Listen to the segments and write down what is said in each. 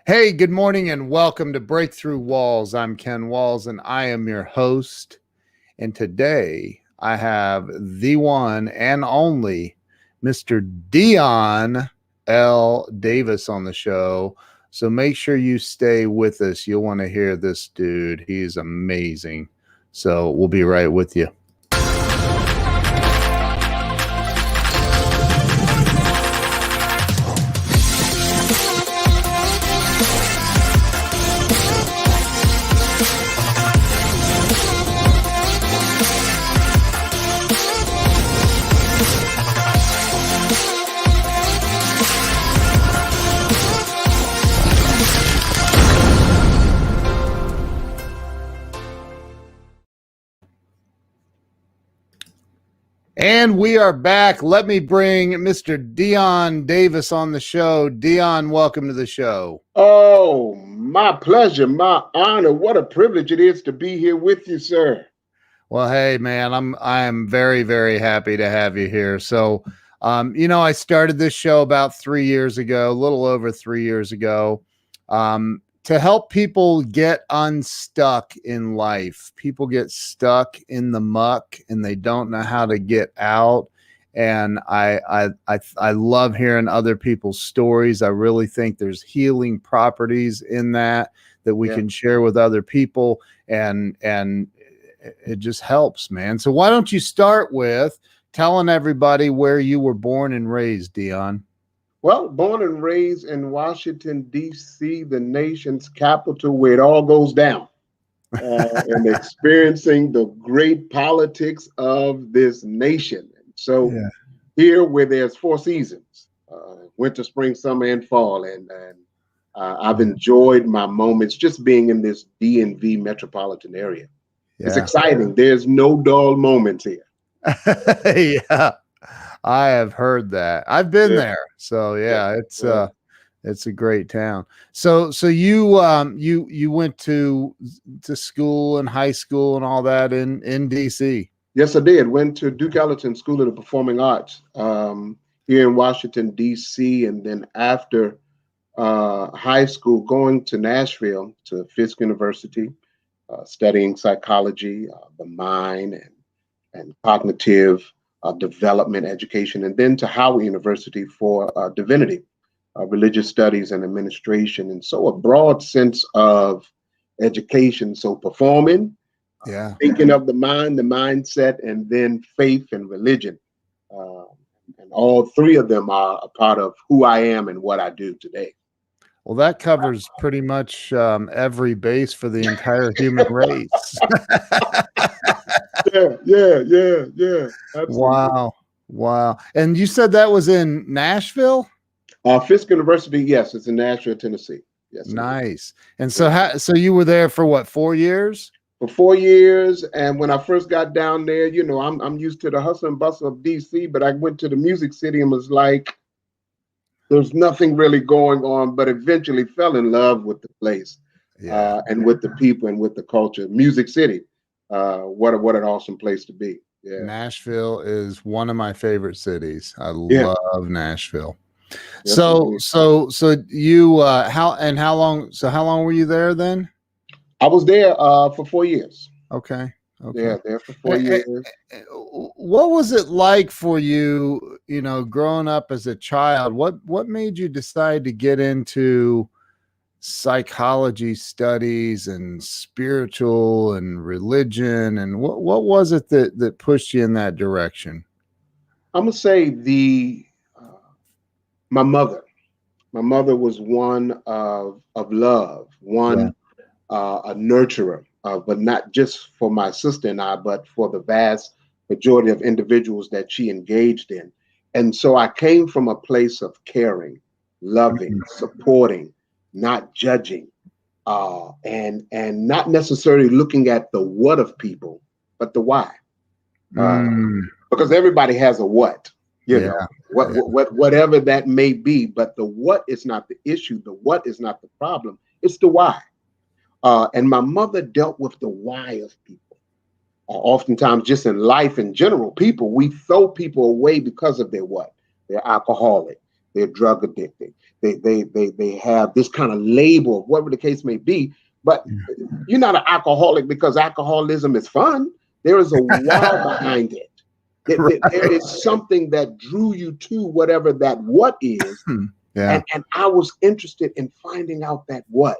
Hey, good morning and welcome to Breakthrough Walls. I'm Ken Walls and I am your host. And today I have the one and only Mr. Dion L Davis on the show. So make sure you stay with us. You'll want to hear this dude. He's amazing. So we'll be right with you. And we are back. Let me bring Mr. Dion Davis on the show. Dion, welcome to the show. Oh, my pleasure, my honor. What a privilege it is to be here with you, sir. Well, hey, man, I am very, very happy to have you here. So, I started this show about 3 years ago, a little over 3 years ago, to help people get unstuck in life. People get stuck in the muck and they don't know how to get out. And I love hearing other people's stories. I really think there's healing properties in that we can share with other people, and it just helps, man. So why don't you start with telling everybody where you were born and raised, Dion? Well, born and raised in Washington, D.C., the nation's capital, where it all goes down, and experiencing the great politics of this nation. So here, where there's four seasons, winter, spring, summer, and fall, and I've enjoyed my moments just being in this DMV metropolitan area. Yeah. It's exciting. There's no dull moments here. Yeah. I have heard that. I've been there. So it's a great town. So you went to school and high school and all that in DC. Yes, I did. Went to Duke Ellington School of the Performing Arts here in Washington, DC, and then after high school, going to Nashville to Fisk University, studying psychology, the mind and cognitive development education, and then to Howard University for divinity, religious studies and administration. And so a broad sense of education. So performing, thinking of the mind, the mindset, and then faith and religion. And all three of them are a part of who I am and what I do today. Well, that covers pretty much every base for the entire human race. Yeah. Absolutely. Wow. And you said that was in Nashville? Fisk University, yes, it's in Nashville, Tennessee. Yes. Nice. And so so you were there for what, 4 years? For 4 years. And when I first got down there, I'm used to the hustle and bustle of DC, but I went to the Music City and was like, there's nothing really going on, but eventually fell in love with the place and with the people and with the culture. Music City. What an awesome place to be. Yeah. Nashville is one of my favorite cities. I love Nashville. Yes, so you how long were you there then? I was there for 4 years. Okay. Yeah, there for 4 years. What was it like for you, growing up as a child? What made you decide to get into psychology studies and spiritual and religion, and what was it that pushed you in that direction? I'm gonna say my mother was one of love, a nurturer, but not just for my sister and I, but for the vast majority of individuals that she engaged in. And so I came from a place of caring, loving, supporting, not judging, and not necessarily looking at the what of people, but the why. Because everybody has a what, whatever that may be, but the what is not the issue. The what is not the problem. It's the why. And my mother dealt with the why of people. Oftentimes, just in life in general, we throw people away because of their what. They're alcoholic. they're drug addicted. They have this kind of label, whatever the case may be. But you're not an alcoholic because alcoholism is fun. There is a why behind it. There is something that drew you to whatever that what is. Yeah. And I was interested in finding out that what,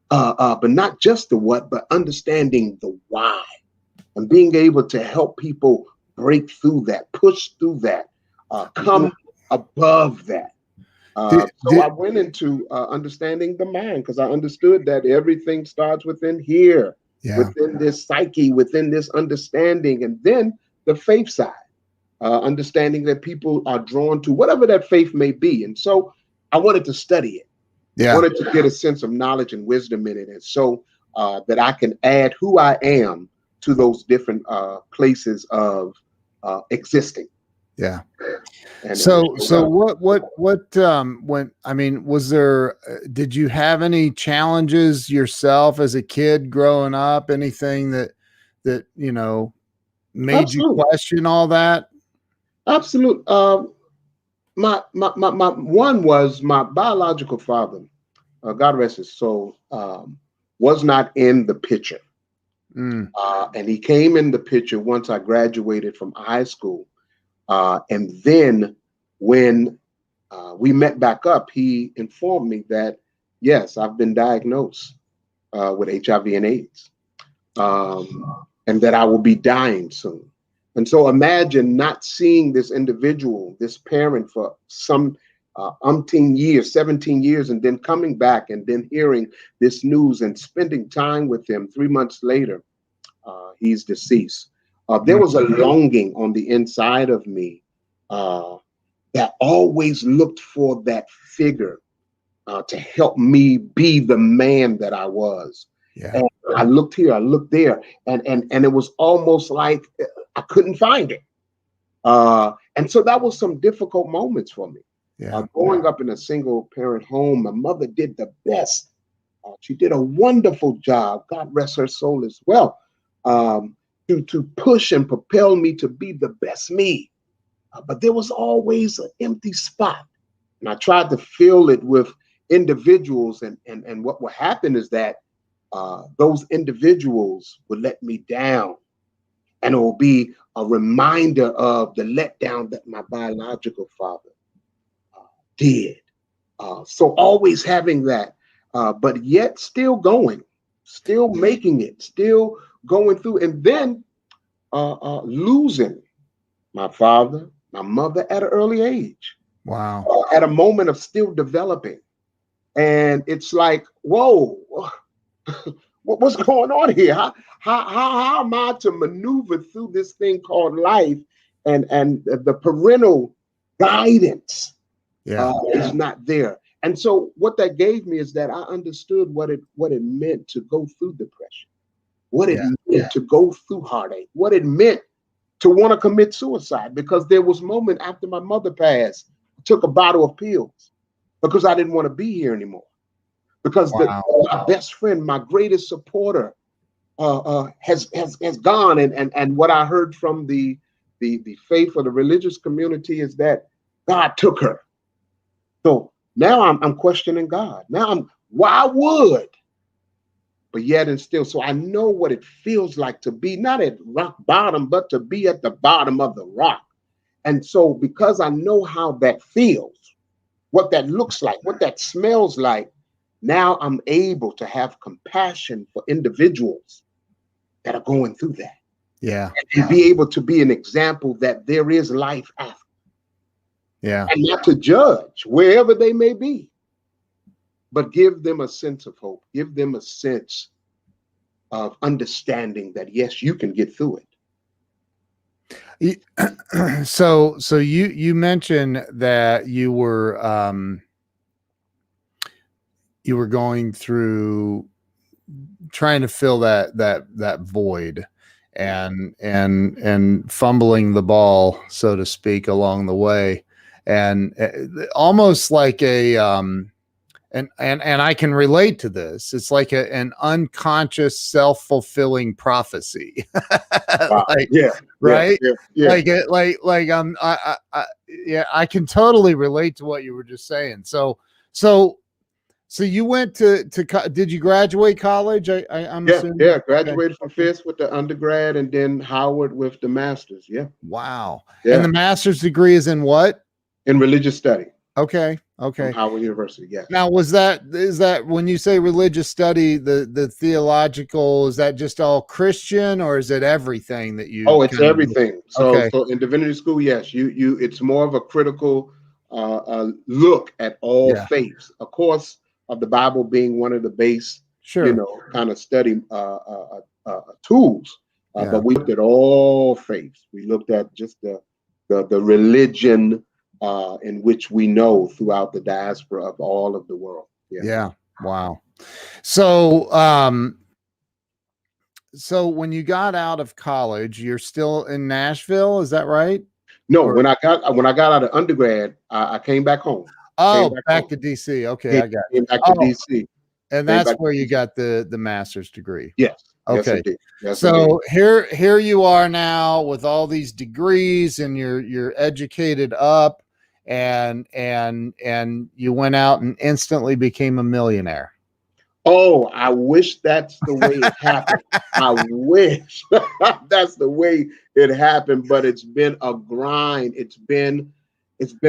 but not just the what, but understanding the why and being able to help people break through that, push through that, come above that. So I went into understanding the mind because I understood that everything starts within here, within this psyche, within this understanding, and then the faith side, understanding that people are drawn to whatever that faith may be. And so I wanted to study it. I wanted to get a sense of knowledge and wisdom in it, and so that I can add who I am to those different places of existing. Yeah. And So when, I mean, was there, did you have any challenges yourself as a kid growing up? Anything that, you know, made you question all that? Absolutely. My one was my biological father, God rest his soul, was not in the picture. And he came in the picture once I graduated from high school. And then when we met back up, he informed me that, yes, I've been diagnosed with HIV and AIDS, and that I will be dying soon. And so imagine not seeing this individual, this parent for some umpteen years, 17 years, and then coming back and then hearing this news and spending time with him. 3 months later, he's deceased. There was a longing on the inside of me that always looked for that figure to help me be the man that I was. And I looked here, I looked there, and it was almost like I couldn't find it. And so that was some difficult moments for me. Growing up in a single parent home, my mother did the best. She did a wonderful job, God rest her soul as well, to push and propel me to be the best me. But there was always an empty spot. And I tried to fill it with individuals. And what would happen is that those individuals would let me down. And it will be a reminder of the letdown that my biological father did. So always having that, but yet still going, still making it, still going through, and then losing my father, my mother at an early age. Wow. At a moment of still developing. And it's like, whoa, what's going on here? How am I to maneuver through this thing called life? And the parental guidance is not there. And so what that gave me is that I understood what it meant to go through depression, what it meant to go through heartache, what it meant to want to commit suicide, because there was a moment after my mother passed, I took a bottle of pills because I didn't want to be here anymore. Because my best friend, my greatest supporter, has gone, and what I heard from the faith or the religious community is that God took her. So now I'm questioning God. Now why would? But yet and still, so I know what it feels like to be not at rock bottom, but to be at the bottom of the rock. And so because I know how that feels, what that looks like, what that smells like, now I'm able to have compassion for individuals that are going through that. And be able to be an example that there is life after. And not to judge wherever they may be, but give them a sense of hope, give them a sense of understanding that, yes, you can get through it. So you mentioned that you were going through trying to fill that void and fumbling the ball, so to speak, along the way, and almost like and I can relate to this. It's like an unconscious self-fulfilling prophecy. Wow. Like, Yeah. Yeah. right? Yeah. Yeah. Like yeah, I can totally relate to what you were just saying. So you went did you graduate college? I'm Yeah. assuming. Yeah. Okay. Graduated from Okay. Fisk with the undergrad and then Howard with the master's. Yeah. Wow. And Yeah. the master's degree is in what? In religious study Okay. from Okay. Howard University. Yes. Now, is that when you say religious study, the theological, is that just all Christian, or is it everything that you Oh, it's kind of do? everything. So, Okay. so in divinity school, yes, it's more of a critical look at all Yeah. faiths. Of course, of the Bible being one of the base, Sure. kind of study tools. Yeah. But we looked at all faiths. We looked at just the religion in which we know throughout the diaspora of all of the world. Yeah. Yeah. Wow. So, so when you got out of college, you're still in Nashville, is that right? No, Or when I got out of undergrad, I came back home. Came oh, back back home. to DC. Okay, Came, I got came back to oh, DC. and Came that's back to where you DC. got the master's degree. Yes. Yes, Okay. indeed. Yes, indeed. So here you are now with all these degrees, and you're educated up, and you went out and instantly became a millionaire. Oh, I wish that's the way it happened. I wish that's the way it happened, but it's been a grind. It's been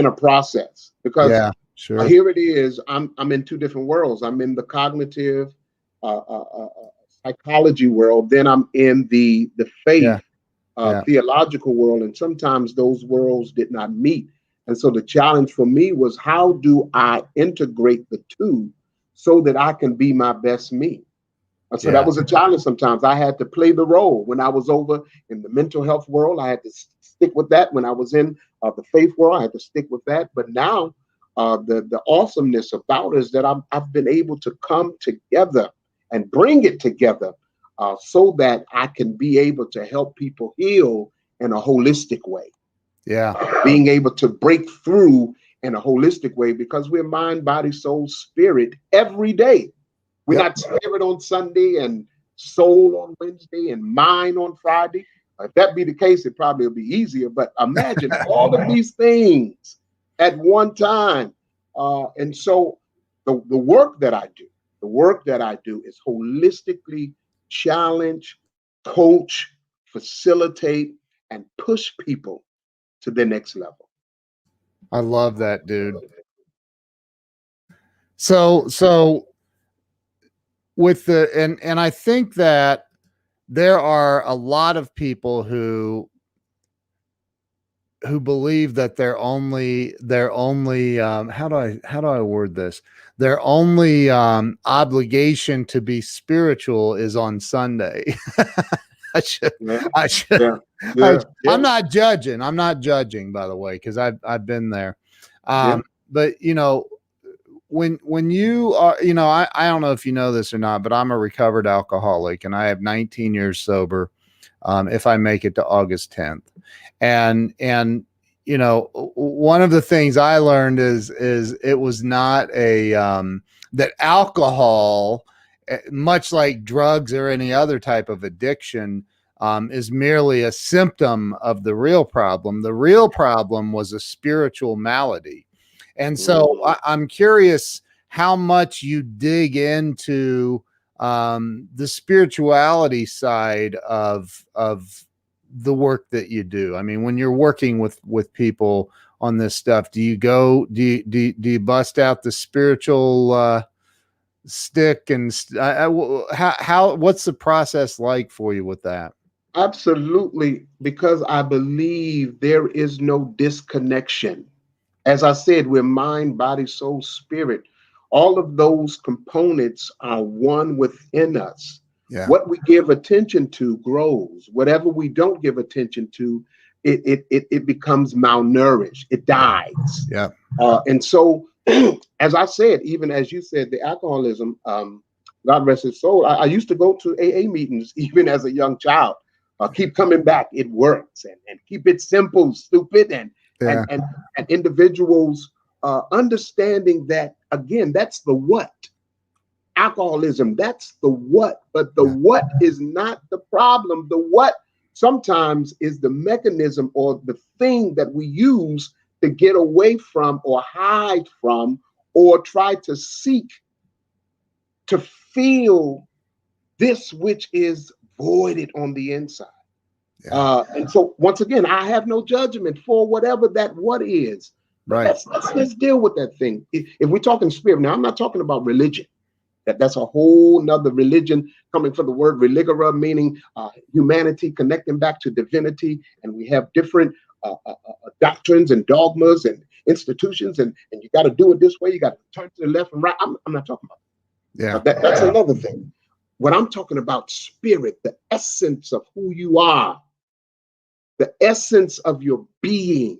a process because Yeah, sure. here it is. I'm in two different worlds. I'm in the cognitive psychology world. Then I'm in the Yeah, faith yeah, theological world, and sometimes those worlds did not meet. And so the challenge for me was, how do I integrate the two so that I can be my best me? And so that yeah, was a challenge. Sometimes I had to play the role. When I was over in the mental health world, I had to stick with that. When I was in the faith world, I had to stick with that. But now the awesomeness about it is that I've been able to come together and bring it together so that I can be able to help people heal in a holistic way. yeah, Being able to break through in a holistic way, because we're mind, body, soul, spirit every day. We're yep, not spirit on Sunday and soul on Wednesday and mind on Friday. If that be the case, it probably will be easier. But imagine all of these things at one time. And so the work that I do is holistically challenge, coach, facilitate, and push people to the next level. I love that, dude. So with and I think that there are a lot of people who believe that their only how do I word this, their only obligation to be spiritual is on Sunday. I should Yeah, I should yeah, I, yeah, I'm yeah, not judging, by the way, because I've been there. yeah. But when you are, I don't know if you know this or not, but I'm a recovered alcoholic, and I have 19 years sober, if I make it to August 10th. And one of the things I learned is it was not that alcohol, much like drugs or any other type of addiction, is merely a symptom of the real problem. The real problem was a spiritual malady. And so Mhm. I'm curious how much you dig into the spirituality side of the work that you do. I mean, when you're working with people on this stuff, do you bust out the spiritual stick and how what's the process like for you with that? Absolutely, because I believe there is no disconnection. As I said, we're mind, body, soul, spirit. All of those components are one within us. Yeah. What we give attention to grows. Whatever we don't give attention to, it becomes malnourished. It dies. Yeah. And so, as I said, even as you said, the alcoholism, God rest his soul. I used to go to AA meetings even as a young child. Keep coming back. It works, and keep it simple, stupid, and Yeah. and individuals understanding that, again, that's the what. Alcoholism, that's the what, but the what is not the problem. The what sometimes is the mechanism or the thing that we use to get away from or hide from or try to seek to feel this which is voided on the inside. And so once again, I have no judgment for whatever that what is. But let's deal with that thing. If we're talking spirit, now I'm not talking about religion. That's a whole nother religion coming from the word religare, meaning humanity connecting back to divinity. And we have different doctrines and dogmas and institutions, and you got to do it this way. You got to turn to the left and right. I'm not talking about that. That's another thing. What I'm talking about, spirit, the essence of who you are, the essence of your being,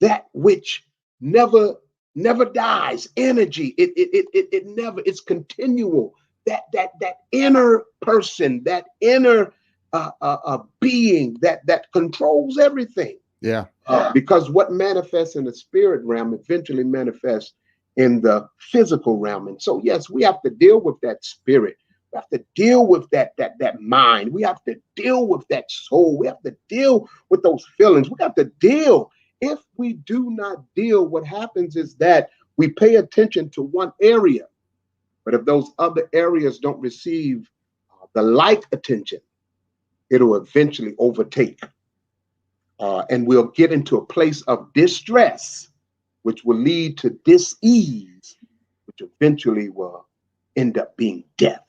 that which never dies, energy. It never, it's continual. That inner person, that inner being that controls everything. Because what manifests in the spirit realm eventually manifests in the physical realm. And so, yes, we have to deal with that spirit. We have to deal with that mind. We have to deal with that soul. We have to deal with those feelings. We have to deal. If we do not deal, what happens is that we pay attention to one area, but if those other areas don't receive the like attention, it'll eventually overtake. And we'll get into a place of distress, which will lead to dis-ease, which eventually will end up being death.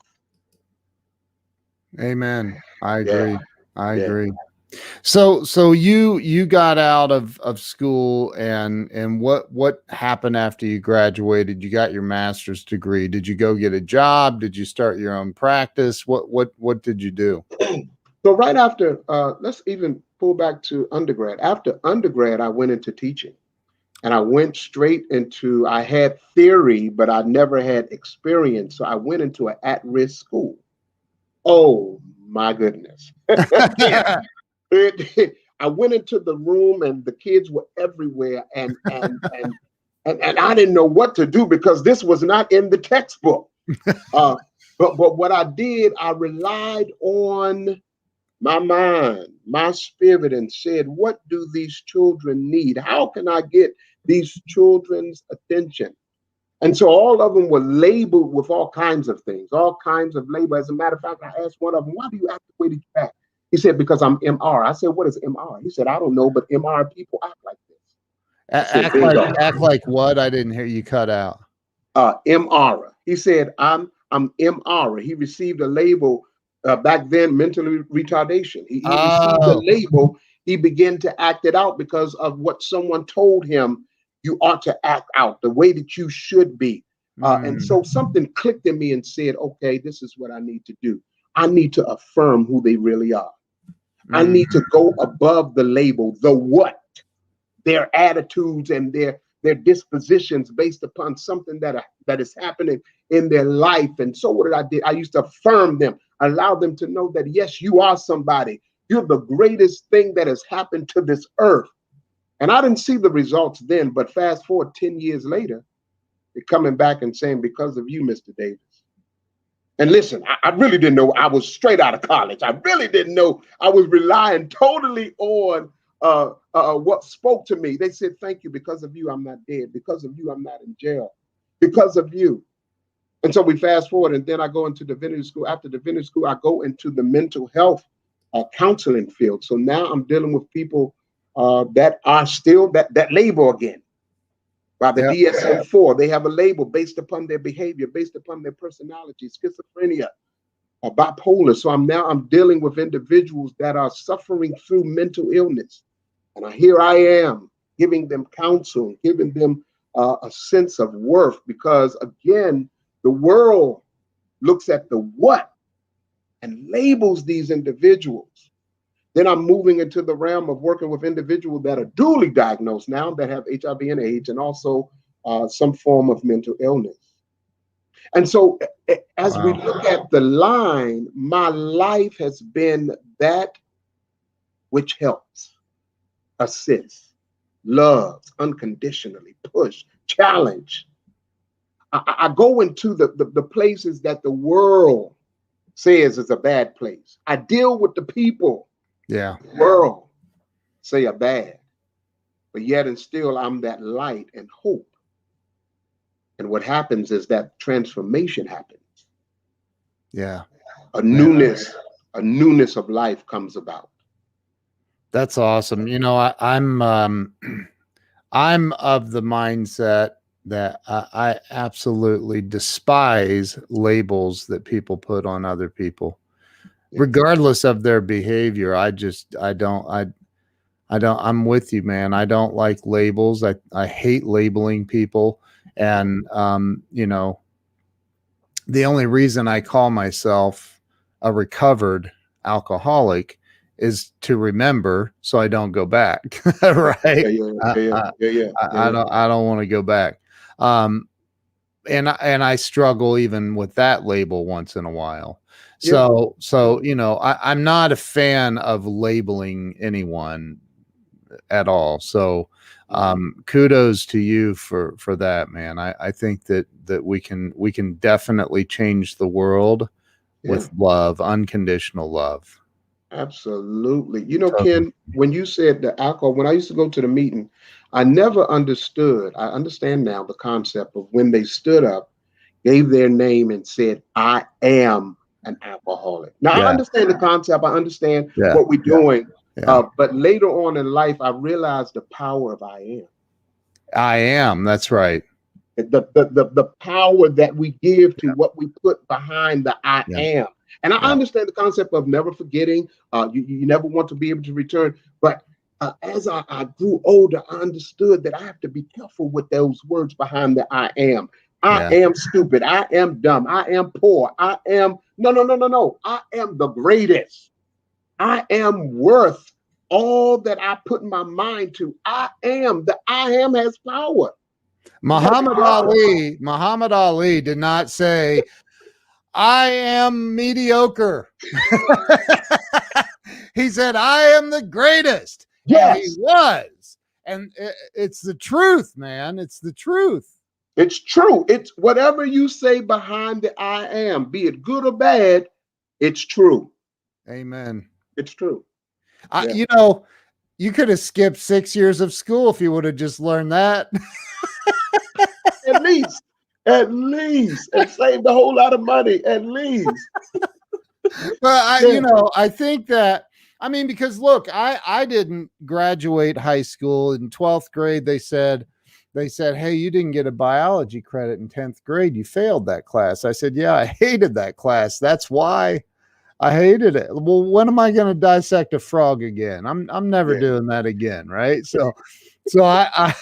Amen. I agree. I agree. So you got out of school, and what happened after you graduated? You got your master's degree. Did you go get a job? Did you start your own practice? What did you do? So right after, let's even pull back to undergrad. After undergrad, I went into teaching, and I went straight into, I had theory, but I never had experience. So I went into an at-risk school. Oh my goodness. I went into the room and the kids were everywhere, and I didn't know what to do because this was not in the textbook. But what I did, I relied on my mind, my spirit, and said, what do these children need? How can I get these children's attention? And so all of them were labeled with all kinds of things, all kinds of label. As a matter of fact, I asked one of them, why do you act the way that you act? He said, because I'm MR. I said, what is MR? He said, I don't know, but MR people act like this. Act like what? I didn't hear you cut out. MR. He said, I'm MR. He received a label back then, mentally retardation. He received the label. He began to act it out because of what someone told him you ought to act out, the way that you should be. And so something clicked in me and said, okay, this is what I need to do. I need to affirm who they really are. I need to go above the label, the what, their attitudes and their dispositions based upon something that is happening in their life. And so what did I do? I used to affirm them, allow them to know that, yes, you are somebody. You're the greatest thing that has happened to this earth. And I didn't see the results then, but fast forward 10 years later, they're coming back and saying, because of you, Mr. Davis. And listen, I really didn't know. I was straight out of college. I really didn't know. I was relying totally on what spoke to me. They said, thank you. Because of you, I'm not dead. Because of you, I'm not in jail. Because of you. And so we fast forward, and then I go into divinity school. After divinity school, I go into the mental health counseling field. So now I'm dealing with people that are still that label again. By the DSM-4, they have a label based upon their behavior, based upon their personality, schizophrenia, or bipolar. So I'm dealing with individuals that are suffering through mental illness. And here I am giving them counsel, giving them a sense of worth, because again, the world looks at the what and labels these individuals. Then I'm moving into the realm of working with individuals that are duly diagnosed now, that have HIV and AIDS, and also some form of mental illness. And so as we look at the line, my life has been that which helps, assists, loves, unconditionally, push, challenge. I go into the places that the world says is a bad place. I deal with the people Yeah. the world say are bad, but yet and still I'm that light and hope. And what happens is that transformation happens. Yeah. A Man, newness of life comes about. that's awesome. You know, I'm of the mindset that I absolutely despise labels that people put on other people, Yeah. regardless of their behavior. I'm with you, man. I don't like labels. I hate labeling people. And, you know, the only reason I call myself a recovered alcoholic is to remember so I don't go back. Right. I don't want to go back. And I struggle even with that label once in a while. So, you know, I'm not a fan of labeling anyone at all. So, kudos to you for that, man. I think that we can definitely change the world with love, unconditional love. Absolutely. You know, Ken, when you said the alcohol, when I used to go to the meeting, I never understood. I understand now the concept of when they stood up, gave their name, and said, I am an alcoholic. Now, I understand the concept. I understand what we're doing. But later on in life, I realized the power of I am. I am. That's right. The power that we give to what we put behind the I am. And I understand the concept of never forgetting. You never want to be able to return. But as I grew older, I understood that I have to be careful with those words behind the I am. I am stupid. I am dumb. I am poor. I am no. I am the greatest. I am worth all that I put my mind to. I am. The I am has power. Muhammad Ali did not say, I am mediocre. He said, I am the greatest. Yes. And he was. And it's the truth, man. It's the truth. It's true. It's whatever you say behind the I am, be it good or bad, it's true. Amen. It's true. You know, you could have skipped 6 years of school if you would have just learned that. At least, and saved a whole lot of money, at least. But you know, I think that, I mean, because look, I didn't graduate high school. In 12th grade. They said, hey, you didn't get a biology credit in 10th grade. You failed that class. I said, yeah, I hated that class. That's why I hated it. Well, when am I going to dissect a frog again? I'm never doing that again. Right. So I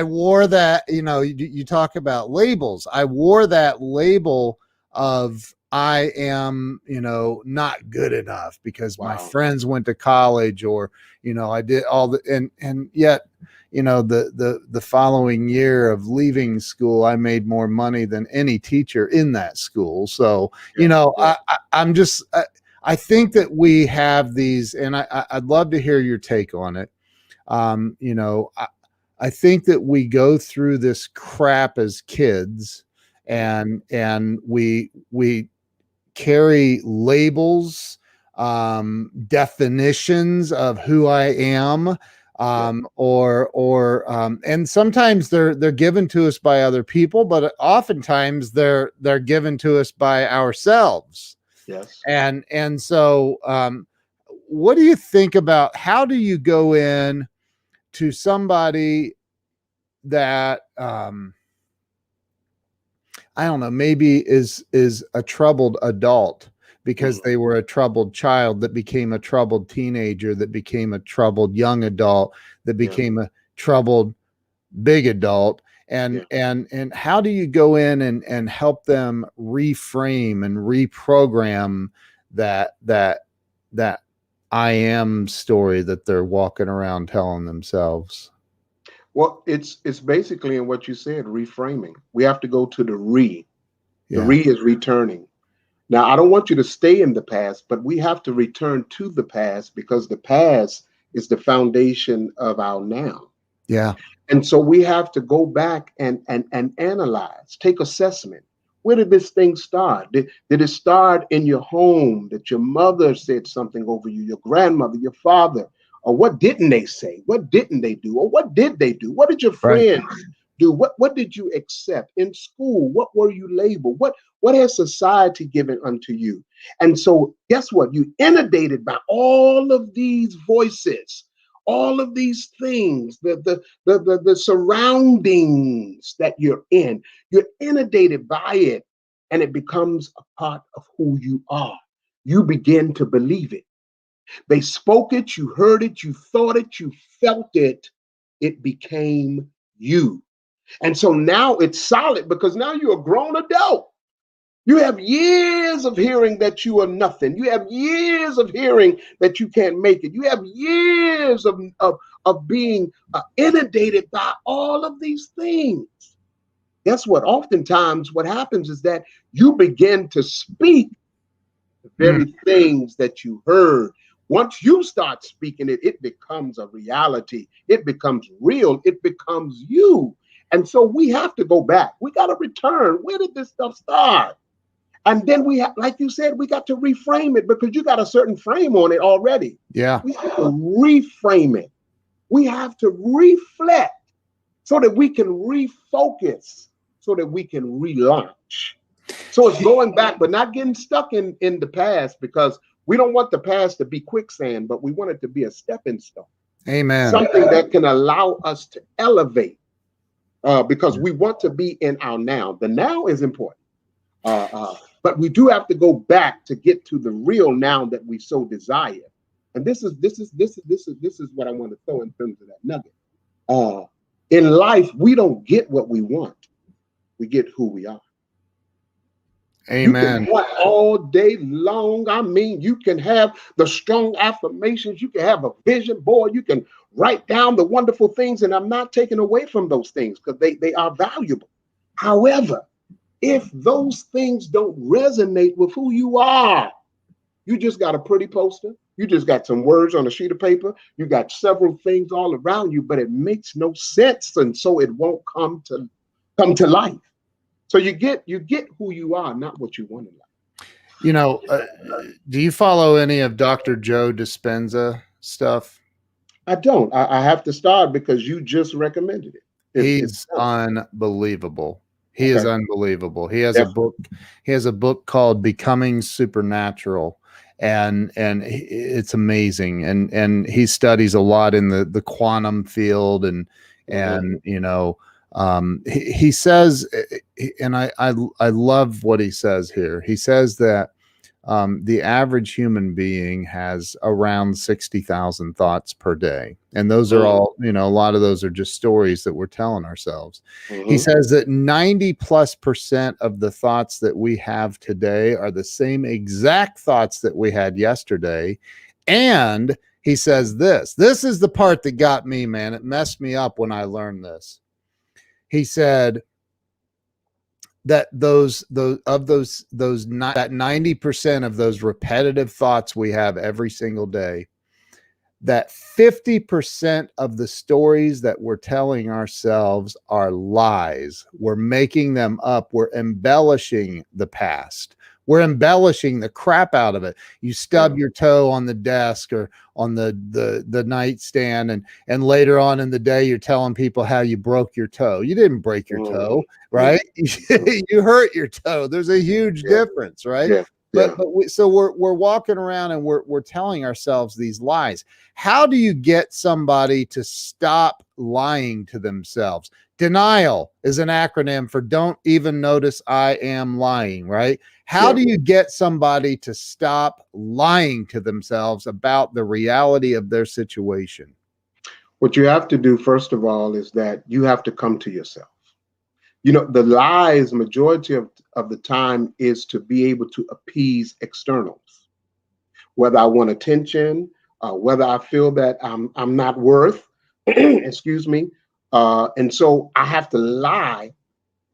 wore that, you know, you talk about labels. I wore that label of I am, you know, not good enough because my friends went to college, or, you know, I did all the, and yet, you know, the following year of leaving school, I made more money than any teacher in that school. So, you know, I'm just, I think that we have these, and I'd love to hear your take on it. You know, I think that we go through this crap as kids, and we carry labels, definitions of who I am, and sometimes they're given to us by other people, but oftentimes they're given to us by ourselves. Yes. And so, what do you think about, how do you go in to somebody that, I don't know, maybe is a troubled adult because they were a troubled child that became a troubled teenager, that became a troubled young adult, that became a troubled big adult. And how do you go in and help them reframe and reprogram that I am story that they're walking around telling themselves? Well, it's basically in what you said, reframing. We have to go to the re. The re is returning. Now, I don't want you to stay in the past, but we have to return to the past, because the past is the foundation of our now. Yeah. And so we have to go back and analyze, take assessment. Where did this thing start? Did it start in your home, that your mother said something over you, your grandmother, your father? Or what didn't they say? What didn't they do? Or what did they do? What did your Right. friends do? What did you accept in school? What were you labeled? What has society given unto you? And so guess what? You inundated by all of these voices, all of these things, the surroundings that you're in. You're inundated by it, and it becomes a part of who you are. You begin to believe it. They spoke it, you heard it, you thought it, you felt it. It became you. And so now it's solid because now you're a grown adult. You have years of hearing that you are nothing. You have years of hearing that you can't make it. You have years of being inundated by all of these things. Guess what? Oftentimes, what happens is that you begin to speak the very things that you heard. Once you start speaking it, it becomes a reality. It becomes real. It becomes you. And so we have to go back. We got to return. Where did this stuff start? And then we have, like you said, we got to reframe it because you got a certain frame on it already. Yeah. We have to reframe it. We have to reflect so that we can refocus, so that we can relaunch. So it's going back, but not getting stuck in the past, because we don't want the past to be quicksand, but we want it to be a stepping stone. Amen. Something that can allow us to elevate, because we want to be in our now. The now is important. But we do have to go back to get to the real now that we so desire. And this is what I want to throw in terms of that nugget. In life, we don't get what we want. We get who we are. Amen. You can want all day long. I mean, you can have the strong affirmations. You can have a vision board. You can write down the wonderful things. And I'm not taking away from those things because they are valuable. However, if those things don't resonate with who you are, you just got a pretty poster. You just got some words on a sheet of paper. You got several things all around you, but it makes no sense. And so it won't come to life. So you get who you are, not what you want in life. You know, do you follow any of Dr. Joe Dispenza stuff? I don't. I have to start because you just recommended it. He's unbelievable. He is unbelievable. He has Yeah. a book. He has a book called Becoming Supernatural, and it's amazing. And he studies a lot in the quantum field, and you know, he says, and I love what he says here. He says that the average human being has around 60,000 thoughts per day. And those are all, you know, a lot of those are just stories that we're telling ourselves. He says that 90+% of the thoughts that we have today are the same exact thoughts that we had yesterday. And he says this is the part that got me, man. It messed me up when I learned this. He said that that 90% of those repetitive thoughts we have every single day, that 50% of the stories that we're telling ourselves are lies. We're making them up. We're embellishing the past. We're embellishing the crap out of it. You stub your toe on the desk or on the nightstand, and later on in the day, you're telling people how you broke your toe. You didn't break your toe, right? You hurt your toe. There's a huge difference, right? Yeah. But we're walking around and we're telling ourselves these lies. How do you get somebody to stop lying to themselves? Denial is an acronym for don't even notice I am lying, right? How do you get somebody to stop lying to themselves about the reality of their situation? What you have to do, first of all, is that you have to come to yourself. You know, the lies, majority of the time, is to be able to appease externals. Whether I want attention, whether I feel that I'm not worth, excuse me. And so I have to lie.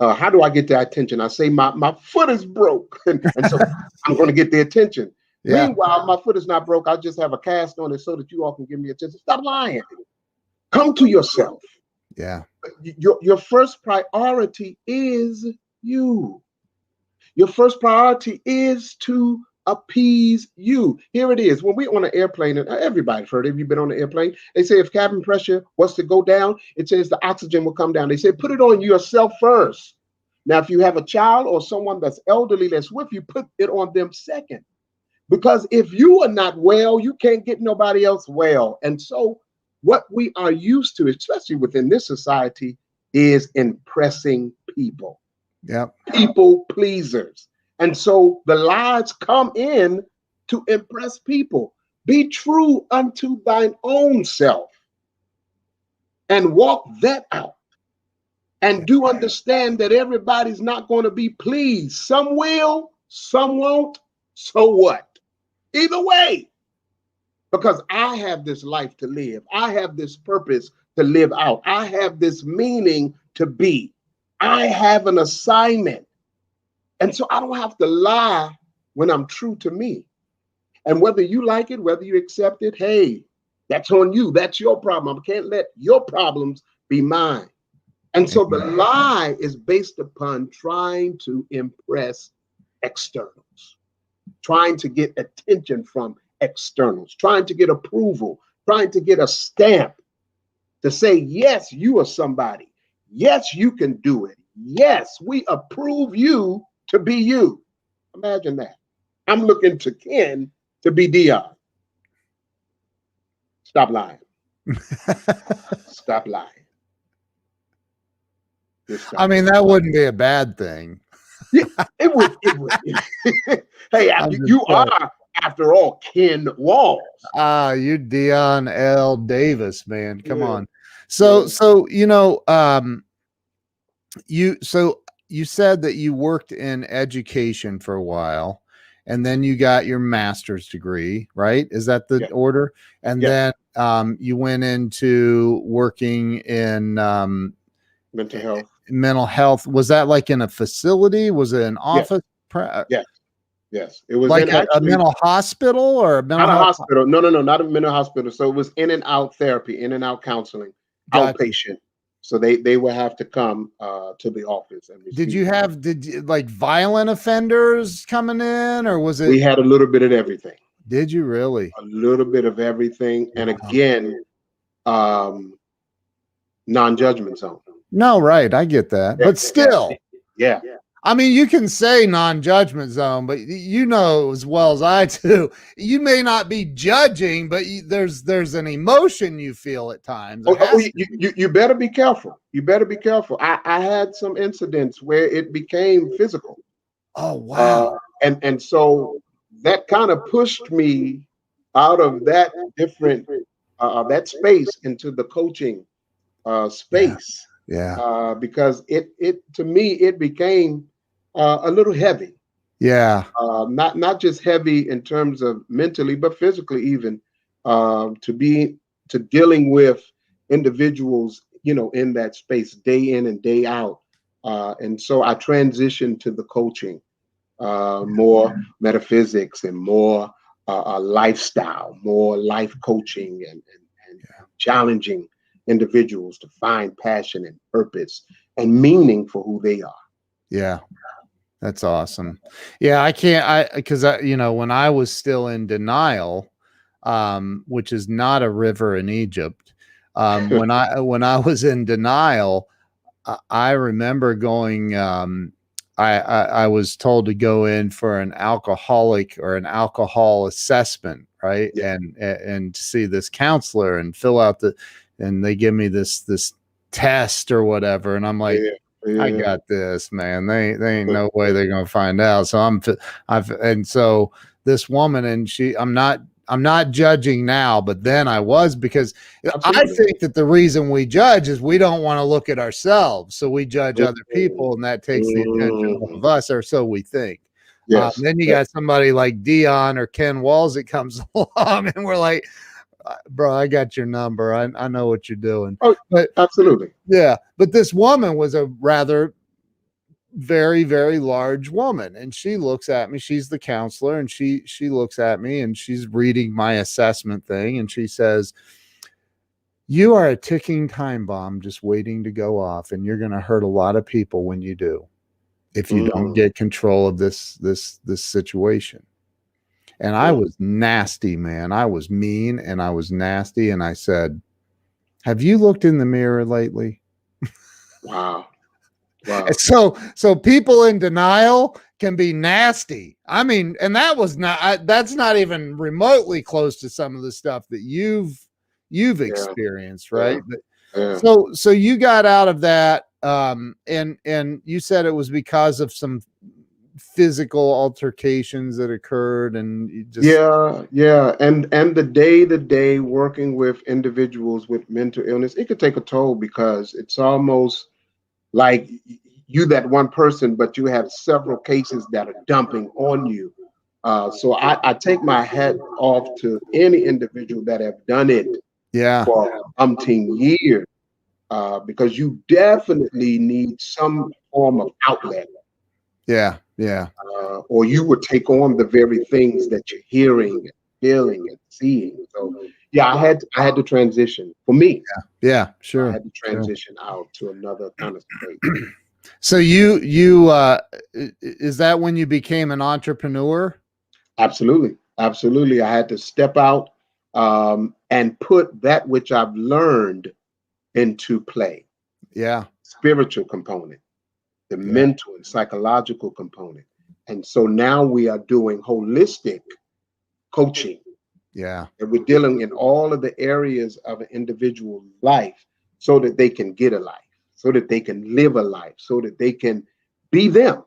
How do I get the attention? I say my foot is broke, and so I'm going to get the attention. Yeah. Meanwhile, my foot is not broke. I just have a cast on it so that you all can give me attention. Stop lying. Come to yourself. Yeah. Your first priority is you. Your first priority is to appease you. Here it is. When we're on an airplane, and everybody's heard it, if you've been on an airplane, they say if cabin pressure was to go down, it says the oxygen will come down. They say put it on yourself first. Now, if you have a child or someone that's elderly that's with you, put it on them second. Because if you are not well, you can't get nobody else well. And so what we are used to, especially within this society, is impressing people. Yep. People pleasers. And so the lies come in to impress people. Be true unto thine own self and walk that out. And do understand that everybody's not going to be pleased. Some will, some won't. So what? Either way, because I have this life to live. I have this purpose to live out. I have this meaning to be. I have an assignment. And so I don't have to lie when I'm true to me. And whether you like it, whether you accept it, hey, that's on you. That's your problem. I can't let your problems be mine. And so the lie is based upon trying to impress externals, trying to get attention from externals, trying to get approval, trying to get a stamp to say, yes, you are somebody. Yes, you can do it. Yes, we approve you to be you. Imagine that. I'm looking to Ken to be Dion. Stop lying. Stop lying. I mean, that wouldn't be a bad thing. Yeah, it would. It would. Hey, you are, after all, Ken Walls. You Dion L Davis, man. Come on. So you said that you worked in education for a while, and then you got your master's degree, right? Is that the order? And then you went into working in mental health. Mental health. Was that like in a facility? Was it an office? Yes. It was like a mental hospital or a mental health hospital. No, not a mental hospital. So it was in and out therapy, in and out counseling, outpatient. So they would have to come to the office. And did you like violent offenders coming in, or was it? We had a little bit of everything. Did you really? A little bit of everything. And again, non-judgment zone. No, right. I get that. But still. Yeah. I mean, you can say non-judgment zone, but you know as well as I do, you may not be judging, but there's an emotion you feel at times. You better be careful. You better be careful. I had some incidents where it became physical. Oh, wow. And so that kind of pushed me out of that different, that space into the coaching space. Yeah. Because it to me, it became a little heavy. Yeah. Not just heavy in terms of mentally, but physically even, to dealing with individuals, in that space day in and day out. And so I transitioned to the coaching, more metaphysics and more lifestyle, more life coaching and challenging individuals to find passion and purpose and meaning for who they are. Yeah. That's awesome. Yeah. because when I was still in denial, which is not a river in Egypt, when I was in denial, I remember going, I was told to go in for an alcoholic or an alcohol assessment, right? Yeah. And see this counselor and fill out and they give me this test or whatever. And I'm like, I got this, man. They ain't no way they're going to find out. So and so this woman, and I'm not judging now, but then I was, because absolutely. I think that the reason we judge is we don't want to look at ourselves. So we judge other people, and that takes the attention off of us, or so we think. Yes. Then you got somebody like Dion or Ken Walls that comes along, and we're like, bro, I got your number. I know what you're doing. Oh, but absolutely. Yeah. But this woman was a rather very, very large woman. And she looks at me. She's the counselor. And she looks at me and she's reading my assessment thing. And she says, You are a ticking time bomb just waiting to go off, and you're going to hurt a lot of people when you do, if you don't get control of this situation. And I was nasty, man. I was mean and I was nasty. And I said, have you looked in the mirror lately? Wow. Wow. So people in denial can be nasty. I mean, and that's not even remotely close to some of the stuff that you've experienced, right? Yeah. So you got out of that, and you said it was because of some physical altercations that occurred, and you just and the day-to-day working with individuals with mental illness, it could take a toll, because it's almost like you that one person, but you have several cases that are dumping on you. So I take my hat off to any individual that have done it for umpteen years, because you definitely need some form of outlet. Or you would take on the very things that you're hearing and feeling and seeing. So I had to transition. For me, sure. I had to transition out to another kind of space. So is that when you became an entrepreneur? Absolutely. I had to step out and put that which I've learned into play. Spiritual component, the mental and psychological component. And so now we are doing holistic coaching. And we're dealing in all of the areas of an individual life, so that they can get a life, so that they can live a life, so that they can be them.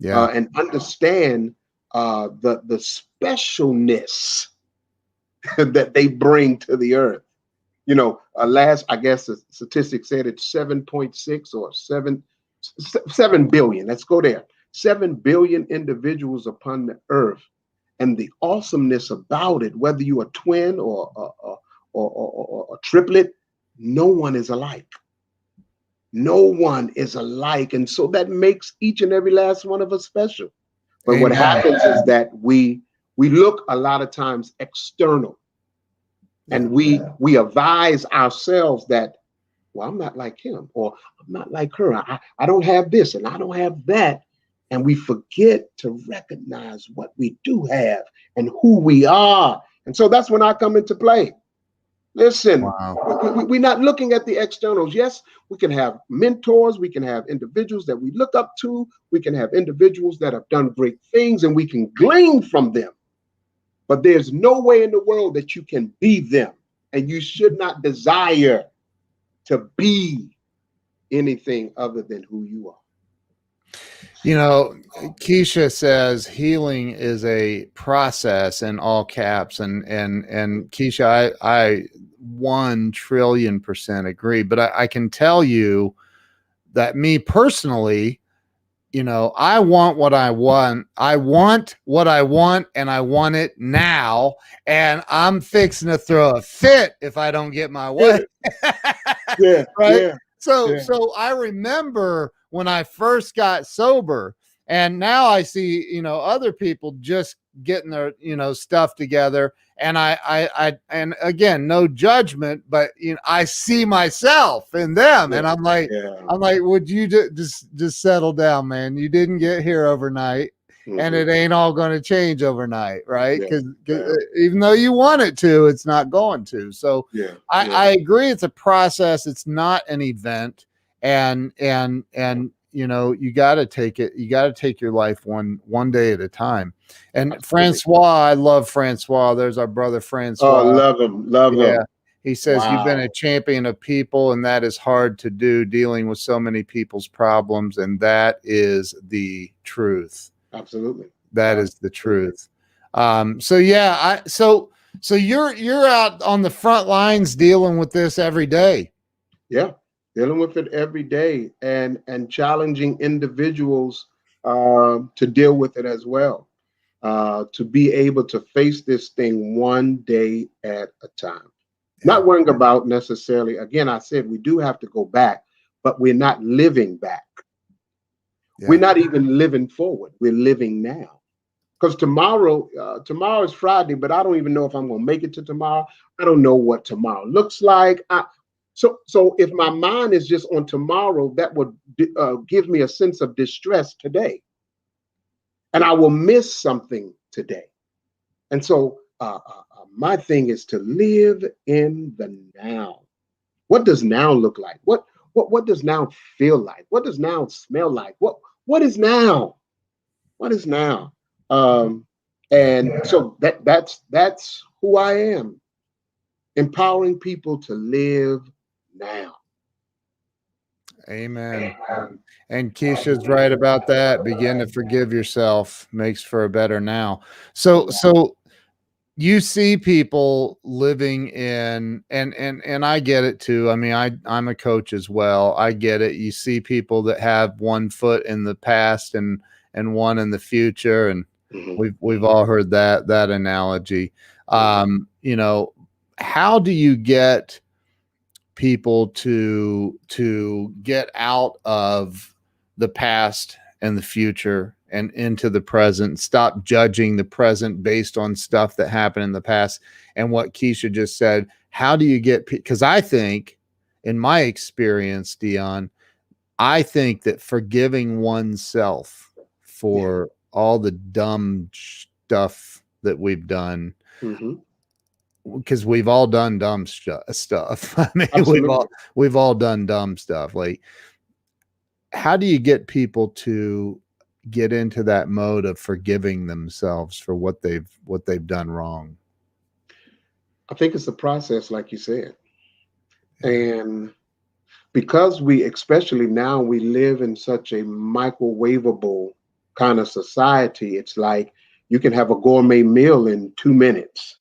And understand the specialness that they bring to the earth. Last, I guess the statistic said it's 7.6 or 7 billion. Let's go there. 7 billion individuals upon the earth. And the awesomeness about it, whether you're a twin or a triplet, no one is alike. No one is alike. And so that makes each and every last one of us special. But what happens is that we look a lot of times external, and we advise ourselves that, well, I'm not like him, or I'm not like her. I don't have this and I don't have that. And we forget to recognize what we do have and who we are. And so that's when I come into play. Listen, we're not looking at the externals. Yes, we can have mentors. We can have individuals that we look up to. We can have individuals that have done great things, and we can glean from them. But there's no way in the world that you can be them. And you should not desire to be anything other than who you are. Keisha says healing is a process in all caps, and Keisha, I 1,000,000,000% agree. But I can tell you that me personally, I want what I want. I want what I want, and I want it now. And I'm fixing to throw a fit if I don't get my way. Right? So I remember when I first got sober, and now I see, other people just getting their, stuff together. And I and again, no judgment, but I see myself in them, and I'm like, would you just settle down, man? You didn't get here overnight, and it ain't all going to change overnight, right? Because even though you want it to, it's not going to. So I agree, it's a process. It's not an event, and you got to take it. You got to take your life one day at a time. And absolutely. Francois, I love Francois. There's our brother Francois. Oh, love him. He says, you've been a champion of people, and that is hard to do, dealing with so many people's problems. And that is the truth. Absolutely. That is the truth. So you're out on the front lines dealing with this every day. Yeah. Dealing with it every day, and challenging individuals to deal with it as well, to be able to face this thing one day at a time. Not worrying about necessarily, again, I said we do have to go back, but we're not living back. We're not even living forward. We're living now. because tomorrow is Friday, but I don't even know if I'm going to make it to tomorrow. I don't know what tomorrow looks like. So if my mind is just on tomorrow, that would give me a sense of distress today, and I will miss something today. And so my thing is to live in the now. What does now look like? What does now feel like? What does now smell like? What is now? What is now? And so that's who I am, empowering people to live now. Amen. And Keisha's right about that. Begin to forgive yourself makes for a better now. So you see people living in, and I get it too. I mean, I'm a coach as well. I get it. You see people that have one foot in the past and one in the future, and we've all heard that analogy. You know, how do you get people to get out of the past and the future and into the present, stop judging the present based on stuff that happened in the past? And what Keisha just said, how do you get, because I think in my experience, Dion, I think that forgiving oneself for all the dumb stuff that we've done, because we've all done dumb stuff. I mean, we've all done dumb stuff. Like, how do you get people to get into that mode of forgiving themselves for what they've done wrong? I think it's a process, like you said. And because especially now, we live in such a microwavable kind of society, it's like you can have a gourmet meal in 2 minutes.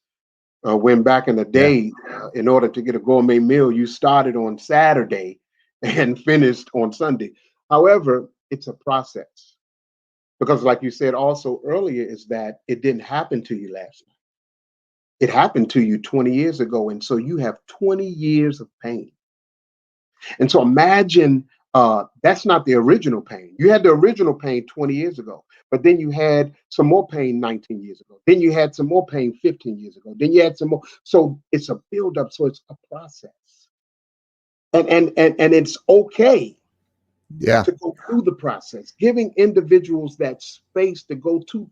When back in the day, in order to get a gourmet meal, you started on Saturday and finished on Sunday. However, it's a process, because like you said also earlier, is that it didn't happen to you last night. It happened to you 20 years ago. And so you have 20 years of pain. And so imagine that's not the original pain. You had the original pain 20 years ago, but then you had some more pain 19 years ago. Then you had some more pain 15 years ago. Then you had some more. So it's a buildup. So it's a process. And it's okay to go through the process, giving individuals that space to go through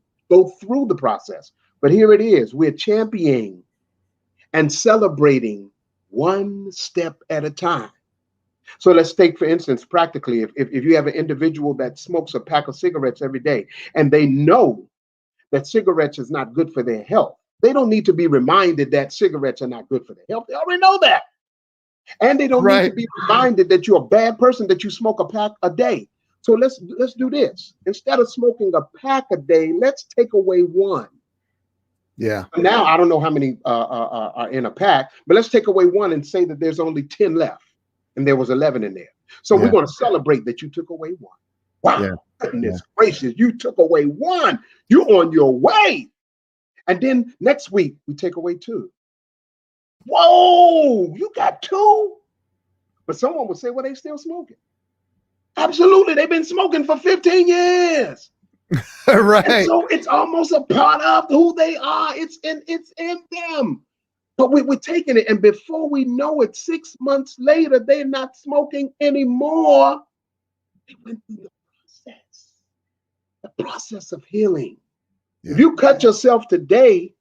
the process. But here it is. We're championing and celebrating one step at a time. So let's take, for instance, practically, if you have an individual that smokes a pack of cigarettes every day, and they know that cigarettes is not good for their health, they don't need to be reminded that cigarettes are not good for their health. They already know that. And they don't need to be reminded that you're a bad person, that you smoke a pack a day. So let's do this. Instead of smoking a pack a day, let's take away one. Yeah. Now, I don't know how many are in a pack, but let's take away one and say that there's only 10 left. And there was 11 in there. So we're going to celebrate that you took away one. Wow, goodness gracious, you took away one. You're on your way. And then next week, we take away 2. Whoa, you got 2? But someone would say, well, they still smoking. Absolutely, they've been smoking for 15 years. Right. And so it's almost a part of who they are. It's in them. But we're taking it, and before we know it, 6 months later, they're not smoking anymore. They went through the process of healing. Yeah. If you cut yourself today,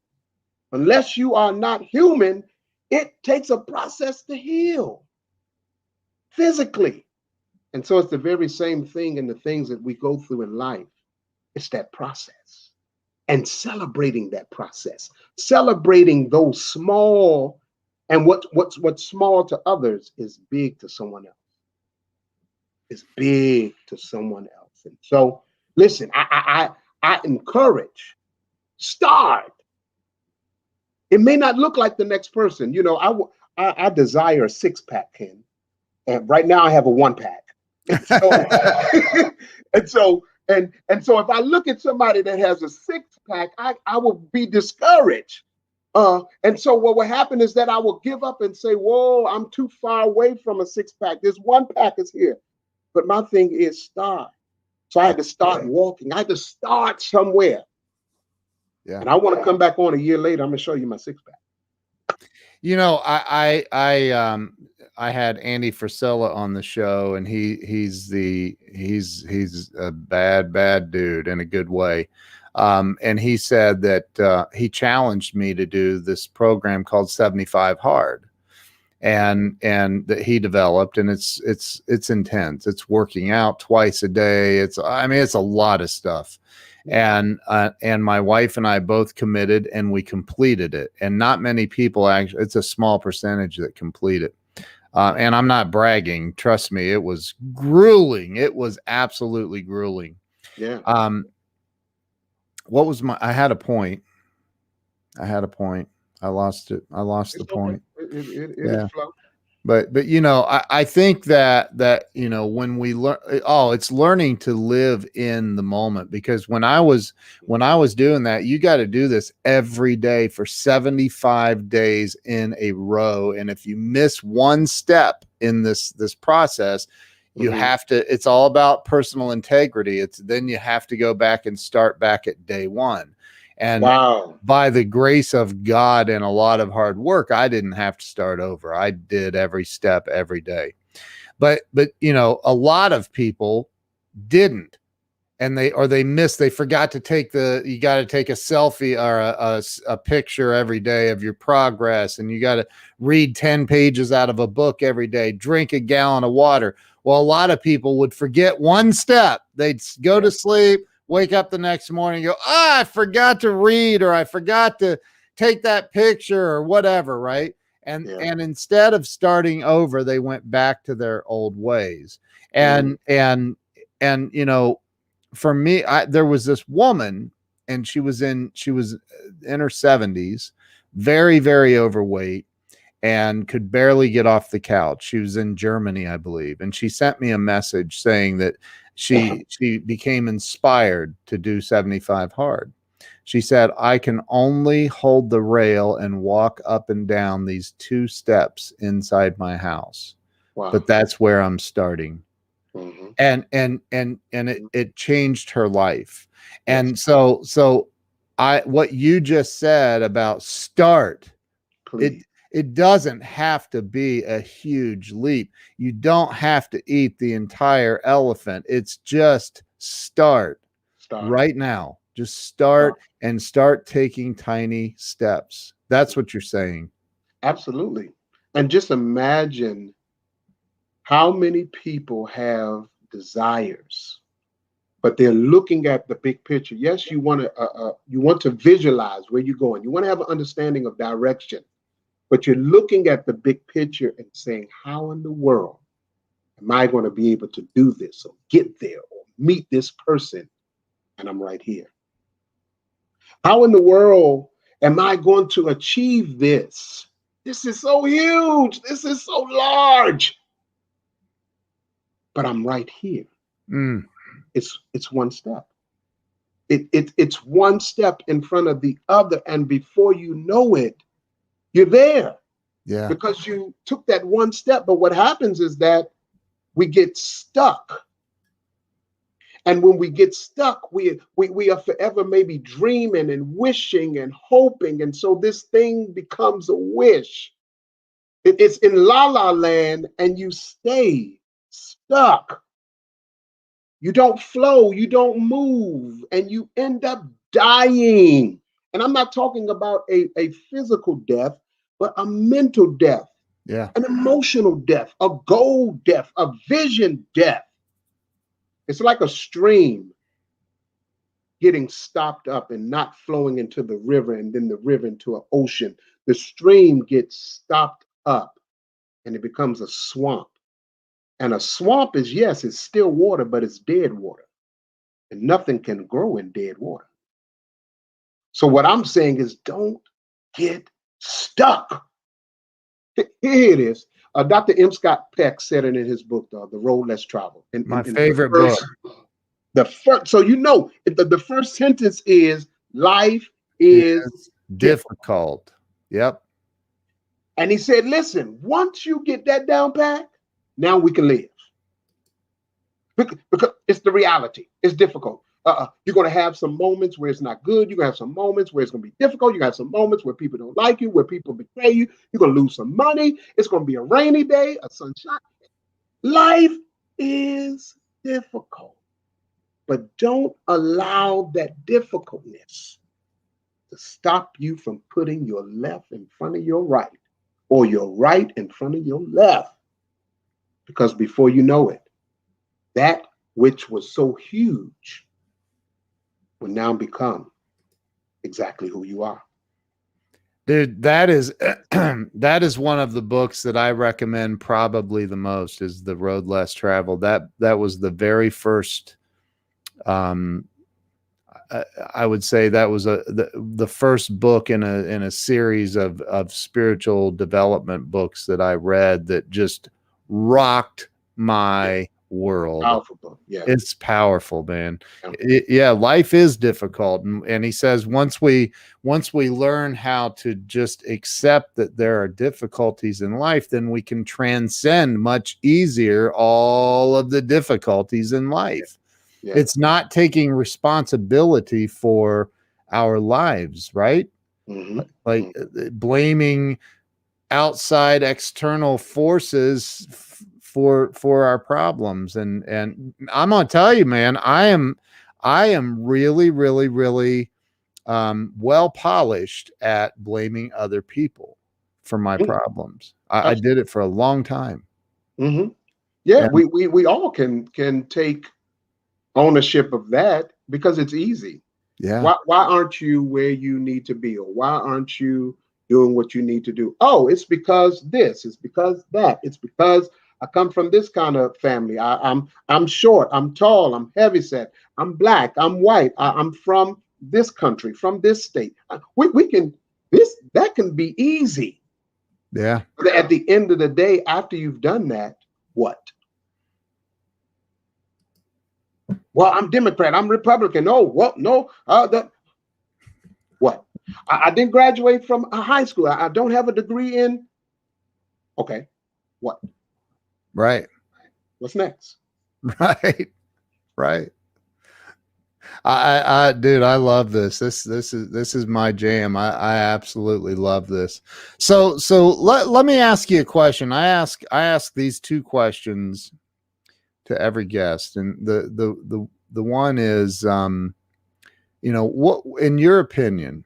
unless you are not human, it takes a process to heal physically. And so it's the very same thing in the things that we go through in life. It's that process. And celebrating that process, celebrating those small, and what's small to others is big to someone else. It's big to someone else. And so, listen, I encourage, start. It may not look like the next person. You know, I desire a 6-pack, Ken, and right now I have a 1-pack. And so if I look at somebody that has a 6-pack, I will be discouraged. And so what will happen is that I will give up and say, whoa, I'm too far away from a 6-pack. This 1-pack is here. But my thing is start. So I had to start walking. I had to start somewhere. Yeah. And I want to come back on a year later. I'm going to show you my six pack. You know, I had Andy Frisella on the show, and he's a bad dude in a good way. And he said that he challenged me to do this program called 75 Hard, and that he developed, and it's intense. It's working out twice a day. It's a lot of stuff. And my wife and I both committed, and we completed it. And not many people actually, it's a small percentage that complete it. And I'm not bragging. Trust me, it was grueling. It was absolutely grueling. Yeah. What was I had a point. I lost it. I lost the point. It Yeah. is flow. But you know, I think that you know, when we learn, it's learning to live in the moment, because when I was doing that, you got to do this every day for 75 days in a row. And if you miss one step in this process, you have to, it's all about personal integrity. Then you have to go back and start back at day one. And by the grace of God and a lot of hard work, I didn't have to start over. I did every step every day. But you know, a lot of people didn't, and they missed. They forgot to take you got to take a selfie or a picture every day of your progress, and you got to read 10 pages out of a book every day, drink a gallon of water. Well, a lot of people would forget one step. They'd go to sleep, wake up the next morning, and go, I forgot to read, or I forgot to take that picture, or whatever, right? And instead of starting over, they went back to their old ways. And you know, for me, there was this woman, and she was in her 70s, very, very overweight, and could barely get off the couch. She was in Germany, I believe. And she sent me a message saying that she became inspired to do 75 Hard. She said, I can only hold the rail and walk up and down these 2 steps inside my house. Wow. But that's where I'm starting. And it changed her life. And so what you just said about start, it doesn't have to be a huge leap. You don't have to eat the entire elephant. It's just start right now. Just start and start taking tiny steps. That's what you're saying. Absolutely. And just imagine how many people have desires, but they're looking at the big picture. Yes, you want to visualize where you're going. You want to have an understanding of direction. But you're looking at the big picture and saying, how in the world am I going to be able to do this, or get there, or meet this person? And I'm right here. How in the world am I going to achieve this? This is so huge. This is so large. But I'm right here. It's one step. It's one step in front of the other. And before you know it, you're there. Yeah. Because you took that one step. But what happens is that we get stuck. And when we get stuck, we are forever maybe dreaming and wishing and hoping. And so this thing becomes a wish. It's in la la land, and you stay stuck. You don't flow, you don't move, and you end up dying. And I'm not talking about a physical death, but a mental death, an emotional death, a goal death, a vision death. It's like a stream getting stopped up and not flowing into the river, and then the river into an ocean. The stream gets stopped up and it becomes a swamp. And a swamp is, yes, it's still water, but it's dead water. And nothing can grow in dead water. So what I'm saying is, don't get stuck. Here it is. Dr. M. Scott Peck said it in his book, The Road Less Traveled. My favorite book. The first, so you know, the first sentence is, life is difficult. Yep. And he said, listen, once you get that down pat, now we can live. Because it's the reality. It's difficult. You're going to have some moments where it's not good. You're going to have some moments where it's going to be difficult. You're going to have some moments where people don't like you, where people betray you. You're going to lose some money. It's going to be a rainy day, a sunshine. Life is difficult, but don't allow that difficultness to stop you from putting your left in front of your right, or your right in front of your left. Because before you know it, that which was so huge will now become exactly who you are. Dude, that is that is one of the books that I recommend probably the most, is The Road Less Traveled. That was the very first, I would say that was the first book in a series of spiritual development books that I read that just rocked my world. Powerful book. Yeah. It's powerful, man. Yeah, life is difficult. And he says once we learn how to just accept that there are difficulties in life, then we can transcend much easier all of the difficulties in life. Yeah. It's not taking responsibility for our lives, right? Mm-hmm. Like blaming outside external forces for our problems. And I'm gonna tell you, man, I am really well polished at blaming other people for my problems. I did it for a long time. Mm-hmm. Yeah, and we all can take ownership of that, because it's easy. Yeah. Why aren't you where you need to be, or why aren't you doing what you need to do? Oh, it's because this, it's because that, it's because I come from this kind of family. I'm short, I'm tall, I'm heavyset, I'm black, I'm white, I'm from this country, from this state. That can be easy. Yeah. But at the end of the day, after you've done that, what? Well, I'm Democrat, I'm Republican. No, what? No, what? I didn't graduate from a high school. I don't have a degree in. Okay, what? Right. What's next? Right. Right. Dude, I love this. This is my jam. I absolutely love this. So let me ask you a question. I ask these two questions to every guest, and the one is, what, in your opinion,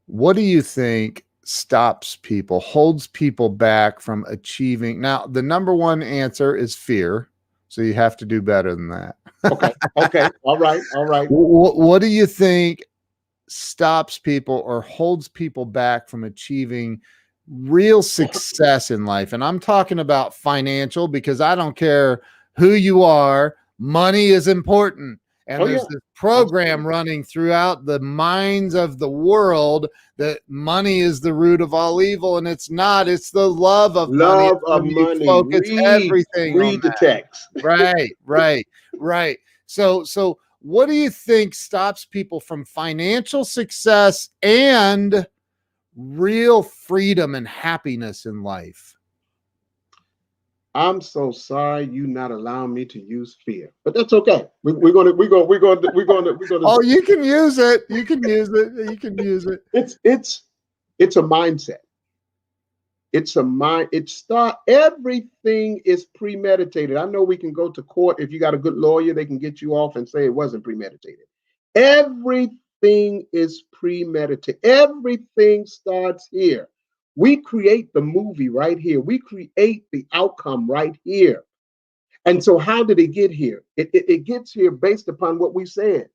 what do you think holds people back from achieving? Now, the number one answer is fear. So you have to do better than that. Okay. All right. What do you think stops people or holds people back from achieving real success in life? And I'm talking about financial, because I don't care who you are, money is important. And there's this program running throughout the minds of the world that money is the root of all evil, and it's not. It's the love of money. Focus everything on the text. Right. So what do you think stops people from financial success and real freedom and happiness in life? I'm so sorry you not allowing me to use fear, but that's okay. We're gonna. Oh, you can use it. You can use it. It's a mindset. Everything is premeditated. I know we can go to court. If you got a good lawyer, they can get you off and say it wasn't premeditated. Everything is premeditated. Everything starts here. We create the movie right here. We create the outcome right here. And so how did it get here? It gets here based upon what we said.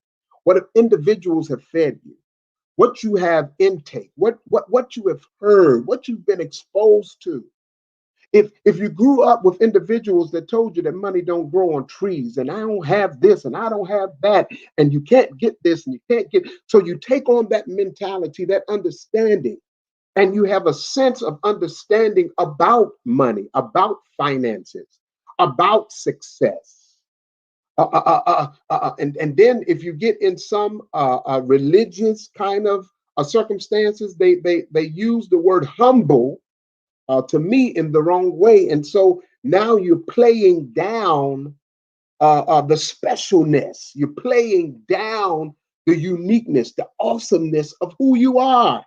What if individuals have fed you? What you have intake, what you have heard, what you've been exposed to. If you grew up with individuals that told you that money don't grow on trees, and I don't have this and I don't have that, and you can't get this and you can't get, so you take on that mentality, that understanding, and you have a sense of understanding about money, about finances, about success. And then if you get in some religious kind of circumstances, they use the word humble to me in the wrong way. And so now you're playing down the specialness. You're playing down the uniqueness, the awesomeness of who you are.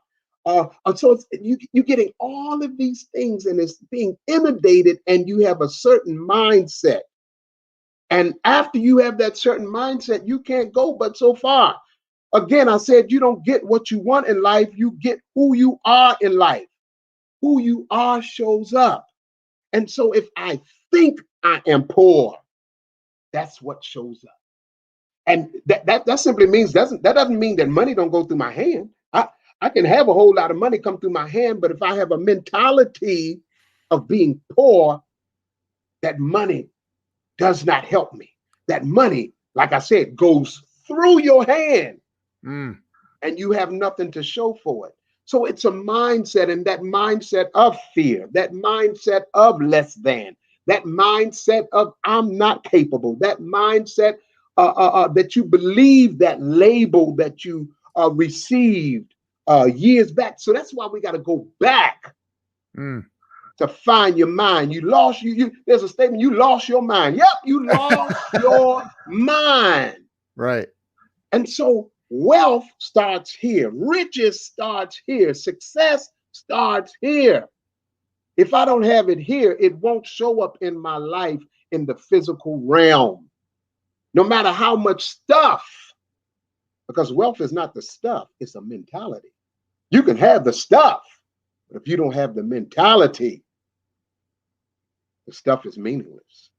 So you're getting all of these things, and it's being inundated, and you have a certain mindset. And after you have that certain mindset, you can't go but so far. Again, I said you don't get what you want in life, you get who you are in life. Who you are shows up. And so if I think I am poor, that's what shows up. And that simply means that doesn't mean that money don't go through my hand. I can have a whole lot of money come through my hand, but if I have a mentality of being poor, that money does not help me. That money, like I said, goes through your hand, and you have nothing to show for it. So it's a mindset, and that mindset of fear, that mindset of less than, that mindset of I'm not capable, that mindset that you believe that label that you received years back. So that's why we got to go back to find your mind. You lost you. There's a statement. You lost your mind. Yep, you lost your mind. Right. And so wealth starts here. Riches starts here. Success starts here. If I don't have it here, it won't show up in my life in the physical realm. No matter how much stuff, because wealth is not the stuff, it's a mentality. You can have the stuff, but if you don't have the mentality, the stuff is meaningless.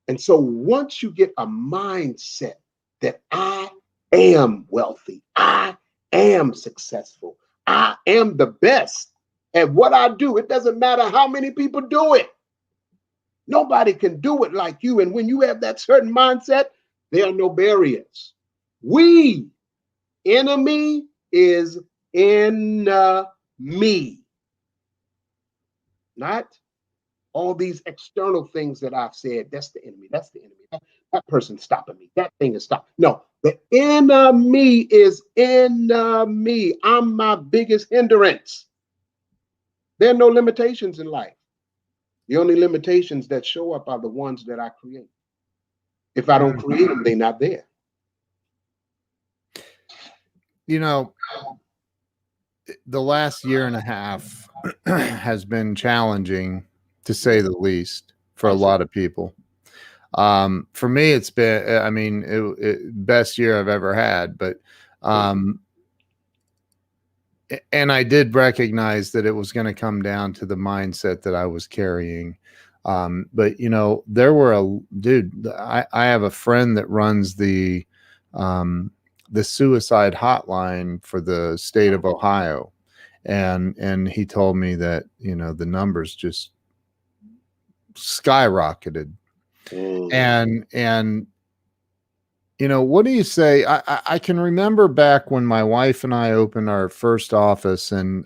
And so once you get a mindset that I am wealthy, I am successful, I am the best at what I do, it doesn't matter how many people do it. Nobody can do it like you. And when you have that certain mindset, there are no barriers. Enemy is in me, not all these external things that I've said. That's the enemy. That's the enemy. That person's stopping me. That thing is stopping. No, the enemy is in me. I'm my biggest hindrance. There are no limitations in life. The only limitations that show up are the ones that I create. If I don't create them, they're not there. You know, the last year and a half has been challenging, to say the least, for a lot of people. For me, it's been, I mean, best year I've ever had, but, and I did recognize that it was going to come down to the mindset that I was carrying. But you know, there were I have a friend that runs the suicide hotline for the state of Ohio. And he told me that, you know, the numbers just skyrocketed. And you know, what do you say? I can remember back when my wife and I opened our first office, and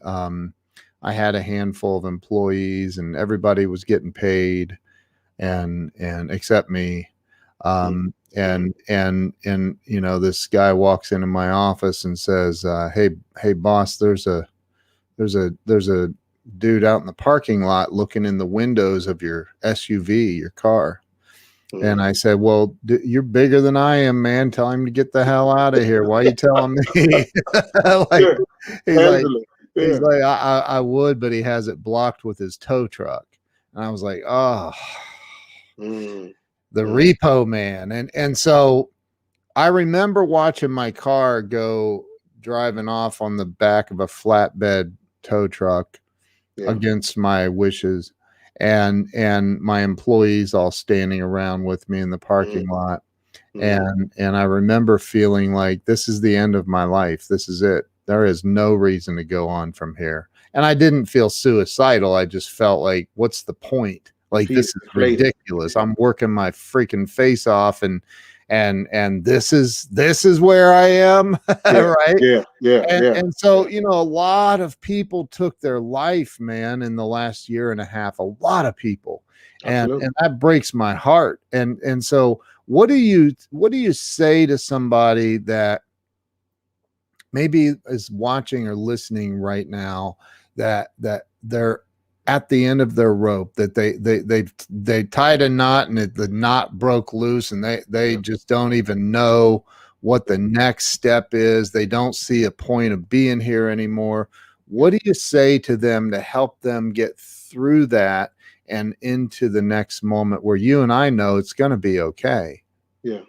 I had a handful of employees, and everybody was getting paid, and except me. And you know, this guy walks into my office and says, hey boss, there's a dude out in the parking lot looking in the windows of your SUV, your car. And I said, well, you're bigger than I am, man. Tell him to get the hell out of here. Why are you telling me? He's like, I would, but he has it blocked with his tow truck. And I was like, oh, the repo man. And so I remember watching my car go driving off on the back of a flatbed tow truck against my wishes. And my employees all standing around with me in the parking lot. And I remember feeling like, this is the end of my life. This is it. There is no reason to go on from here. And I didn't feel suicidal. I just felt like, what's the point? Like, this is ridiculous. I'm working my freaking face off, and this is where I am. Right. And so, you know, a lot of people took their life, man, in the last year and a half, a lot of people. And that breaks my heart. And so what do you say to somebody that maybe is watching or listening right now, that they're at the end of their rope, that they tied a knot and the knot broke loose, and they just don't even know what the next step is. They don't see a point of being here anymore. What do you say to them to help them get through that and into the next moment where you and I know it's going to be okay? Yeah.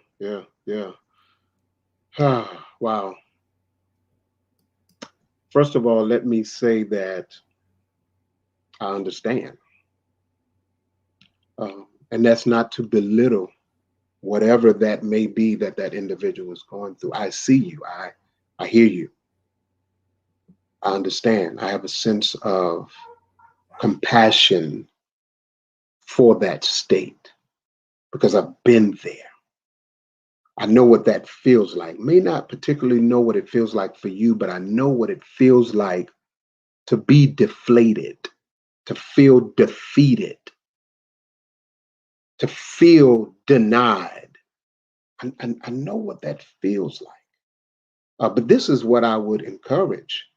Wow. First of all, let me say that I understand. And that's not to belittle whatever that may be that that individual is going through. I see you. I hear you. I understand. I have a sense of compassion for that state because I've been there. I know what that feels like. May not particularly know what it feels like for you, but I know what it feels like to be deflated, to feel defeated, to feel denied. I know what that feels like. But this is what I would encourage,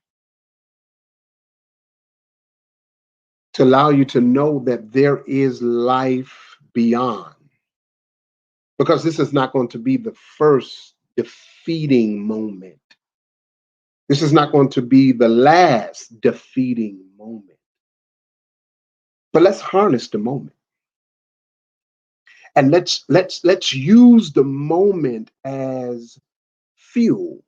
to allow you to know that there is life beyond. Because this is not going to be the first defeating moment. This is not going to be the last defeating moment. But let's harness the moment. And let's use the moment as fuel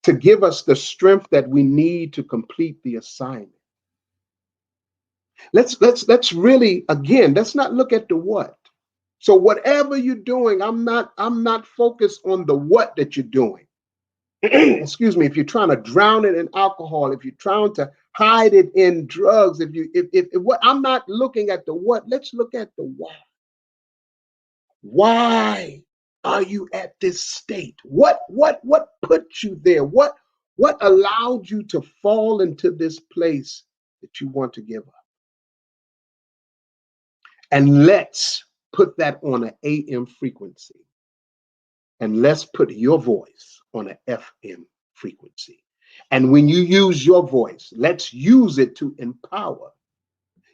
to give us the strength that we need to complete the assignment. Let's really, again, let's not look at the what. So whatever you're doing, I'm not focused on the what that you're doing. Excuse me. If you're trying to drown it in alcohol, if you're trying to hide it in drugs, if what, I'm not looking at the what. Let's look at the why. Why are you at this state? What put you there? What allowed you to fall into this place that you want to give up? And let's put that on an AM frequency. And let's put your voice on an FM frequency. And when you use your voice, let's use it to empower.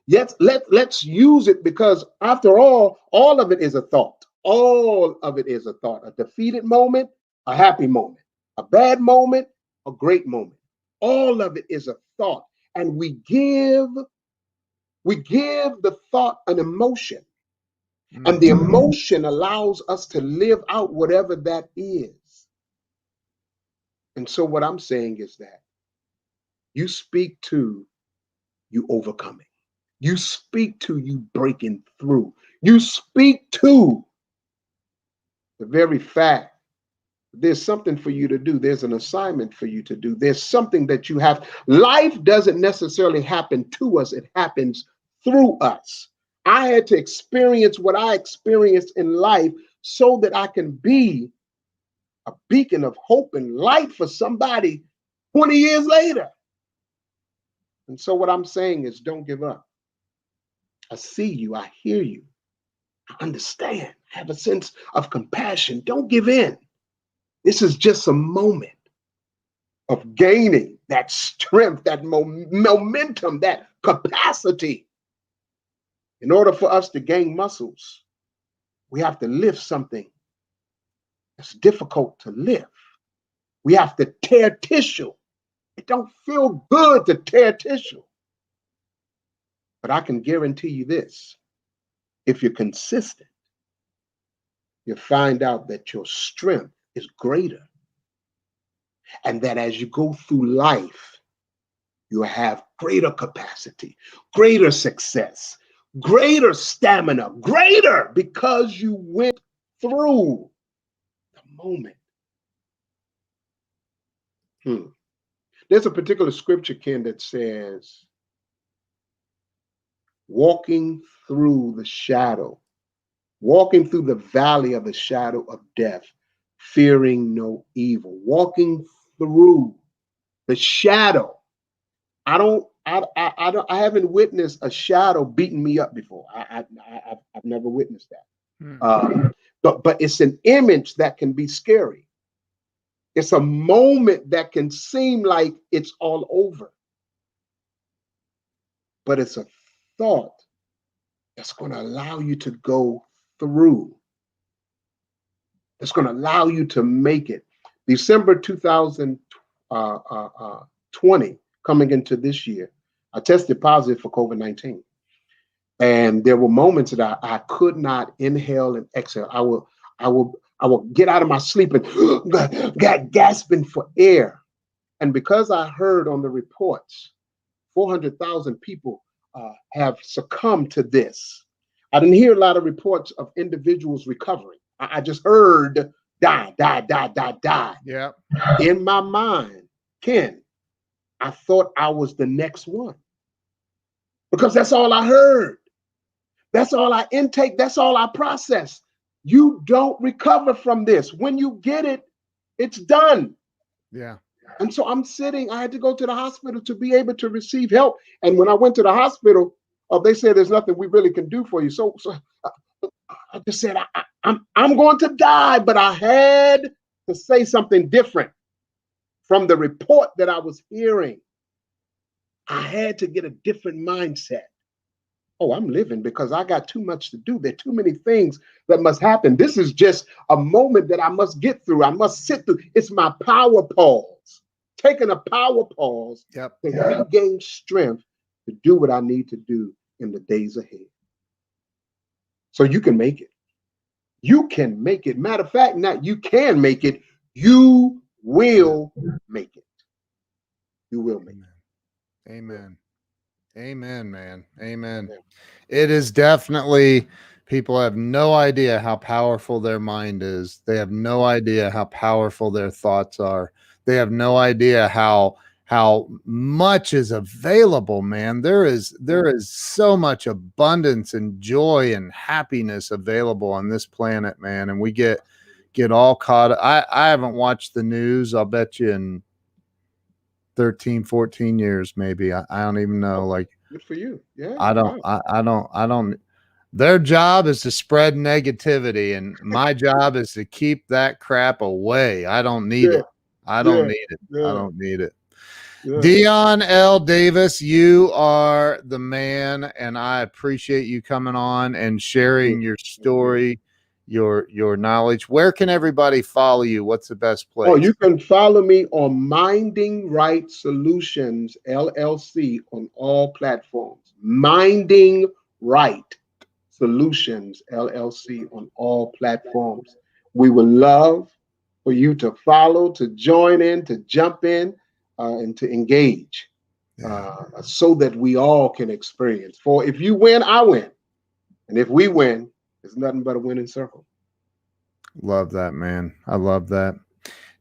Yes, let's use it, because after all of it is a thought. All of it is a thought. A defeated moment, a happy moment, a bad moment, a great moment. All of it is a thought. And we give the thought an emotion. And the emotion allows us to live out whatever that is. And so what I'm saying is that you speak to you overcoming. You speak to you breaking through. You speak to the very fact there's something for you to do. There's an assignment for you to do. There's something that you have. Life doesn't necessarily happen to us. It happens through us. I had to experience what I experienced in life so that I can be a beacon of hope and light for somebody 20 years later. And so what I'm saying is, don't give up. I see you. I hear you. I understand. Have a sense of compassion. Don't give in. This is just a moment of gaining that strength, that momentum, that capacity. In order for us to gain muscles, we have to lift something that's difficult to lift. We have to tear tissue. It don't feel good to tear tissue. But I can guarantee you this: if you're consistent, you'll find out that your strength is greater. And that as you go through life, you have greater capacity, greater success, greater stamina, greater, because you went through the moment. There's a particular scripture, Ken, that says, walking through the valley of the shadow of death, fearing no evil. Walking through the shadow. I haven't witnessed a shadow beating me up before. I've never witnessed that. But it's an image that can be scary. It's a moment that can seem like it's all over. but it's a thought that's going to allow you to go through. It's going to allow you to make it. December 2020, coming into this year, I tested positive for COVID-19. And there were moments that I could not inhale and exhale. I will get out of my sleep and got gasping for air. And because I heard on the reports, 400,000 people have succumbed to this. I didn't hear a lot of reports of individuals recovering. I just heard die. Yeah. In my mind, Ken, I thought I was the next one because that's all I heard. That's all I intake. That's all I process. You don't recover from this. When you get it, it's done. Yeah. And so I'm sitting, I had to go to the hospital to be able to receive help. And when I went to the hospital, they said there's nothing we really can do for you. So I just said, I'm going to die, but I had to say something different from the report that I was hearing. I had to get a different mindset. Oh, I'm living because I got too much to do. There are too many things that must happen. This is just a moment that I must get through. I must sit through. It's my power pause. Taking a power pause to regain strength to do what I need to do in the days ahead. So you can make it. You can make it. Matter of fact, not you can make it. You will make it. You will make it. Amen. Amen, man. Amen. It is definitely, people have no idea how powerful their mind is. They have no idea how powerful their thoughts are. They have no idea how much is available, man. There is so much abundance and joy and happiness available on this planet, man. And we get all caught. I haven't watched the news, I'll bet you, in 13, 14 years, maybe. I don't even know. Like, good for you. Yeah. I don't. Their job is to spread negativity, and my job is to keep that crap away. I don't need it. I don't need it. I don't need it. Dion L Davis, you are the man, and I appreciate you coming on and sharing your story, your knowledge. Where can everybody follow you? What's the best place? Oh, you can follow me on MindingRIGHT Solutions LLC on all platforms. MindingRIGHT Solutions LLC on all platforms. We would love for you to follow, to join in, to jump in, and to engage, so that we all can experience. For if you win, I win. And if we win, it's nothing but a winning circle. Love that, man. I love that.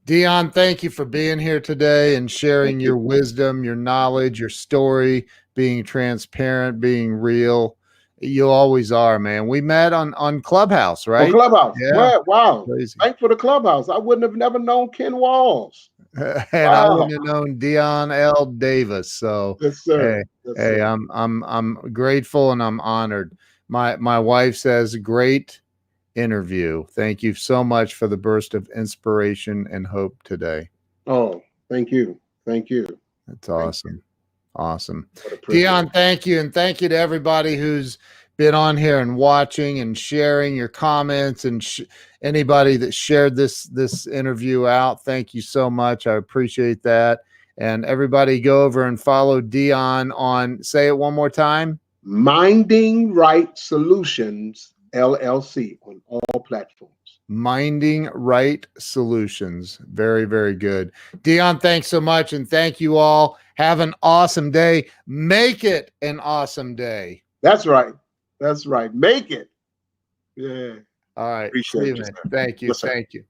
Dion, thank you for being here today and sharing your wisdom, your knowledge, your story, being transparent, being real. You always are, man. We met on Clubhouse, right? On Clubhouse. Yeah. Wow. Crazy. Thanks for the Clubhouse. I wouldn't have never known Ken Walls. And I wouldn't have known Dion L Davis. So yes, sir. Hey, I'm grateful and I'm honored. My wife says, great interview. Thank you so much for the burst of inspiration and hope today. Oh, thank you. Thank you. That's awesome. Awesome. Dion, thank you. And thank you to everybody who's been on here and watching and sharing your comments, and anybody that shared this interview out. Thank you so much. I appreciate that. And everybody go over and follow Dion on, say it one more time. MindingRIGHT Solutions LLC on all platforms. MindingRIGHT Solutions. Very, very good. Dion, thanks so much. And thank you all. Have an awesome day. Make it an awesome day. That's right. That's right. Make it. Yeah. All right. Appreciate you, sir. Thank you. Yes, sir. Thank you.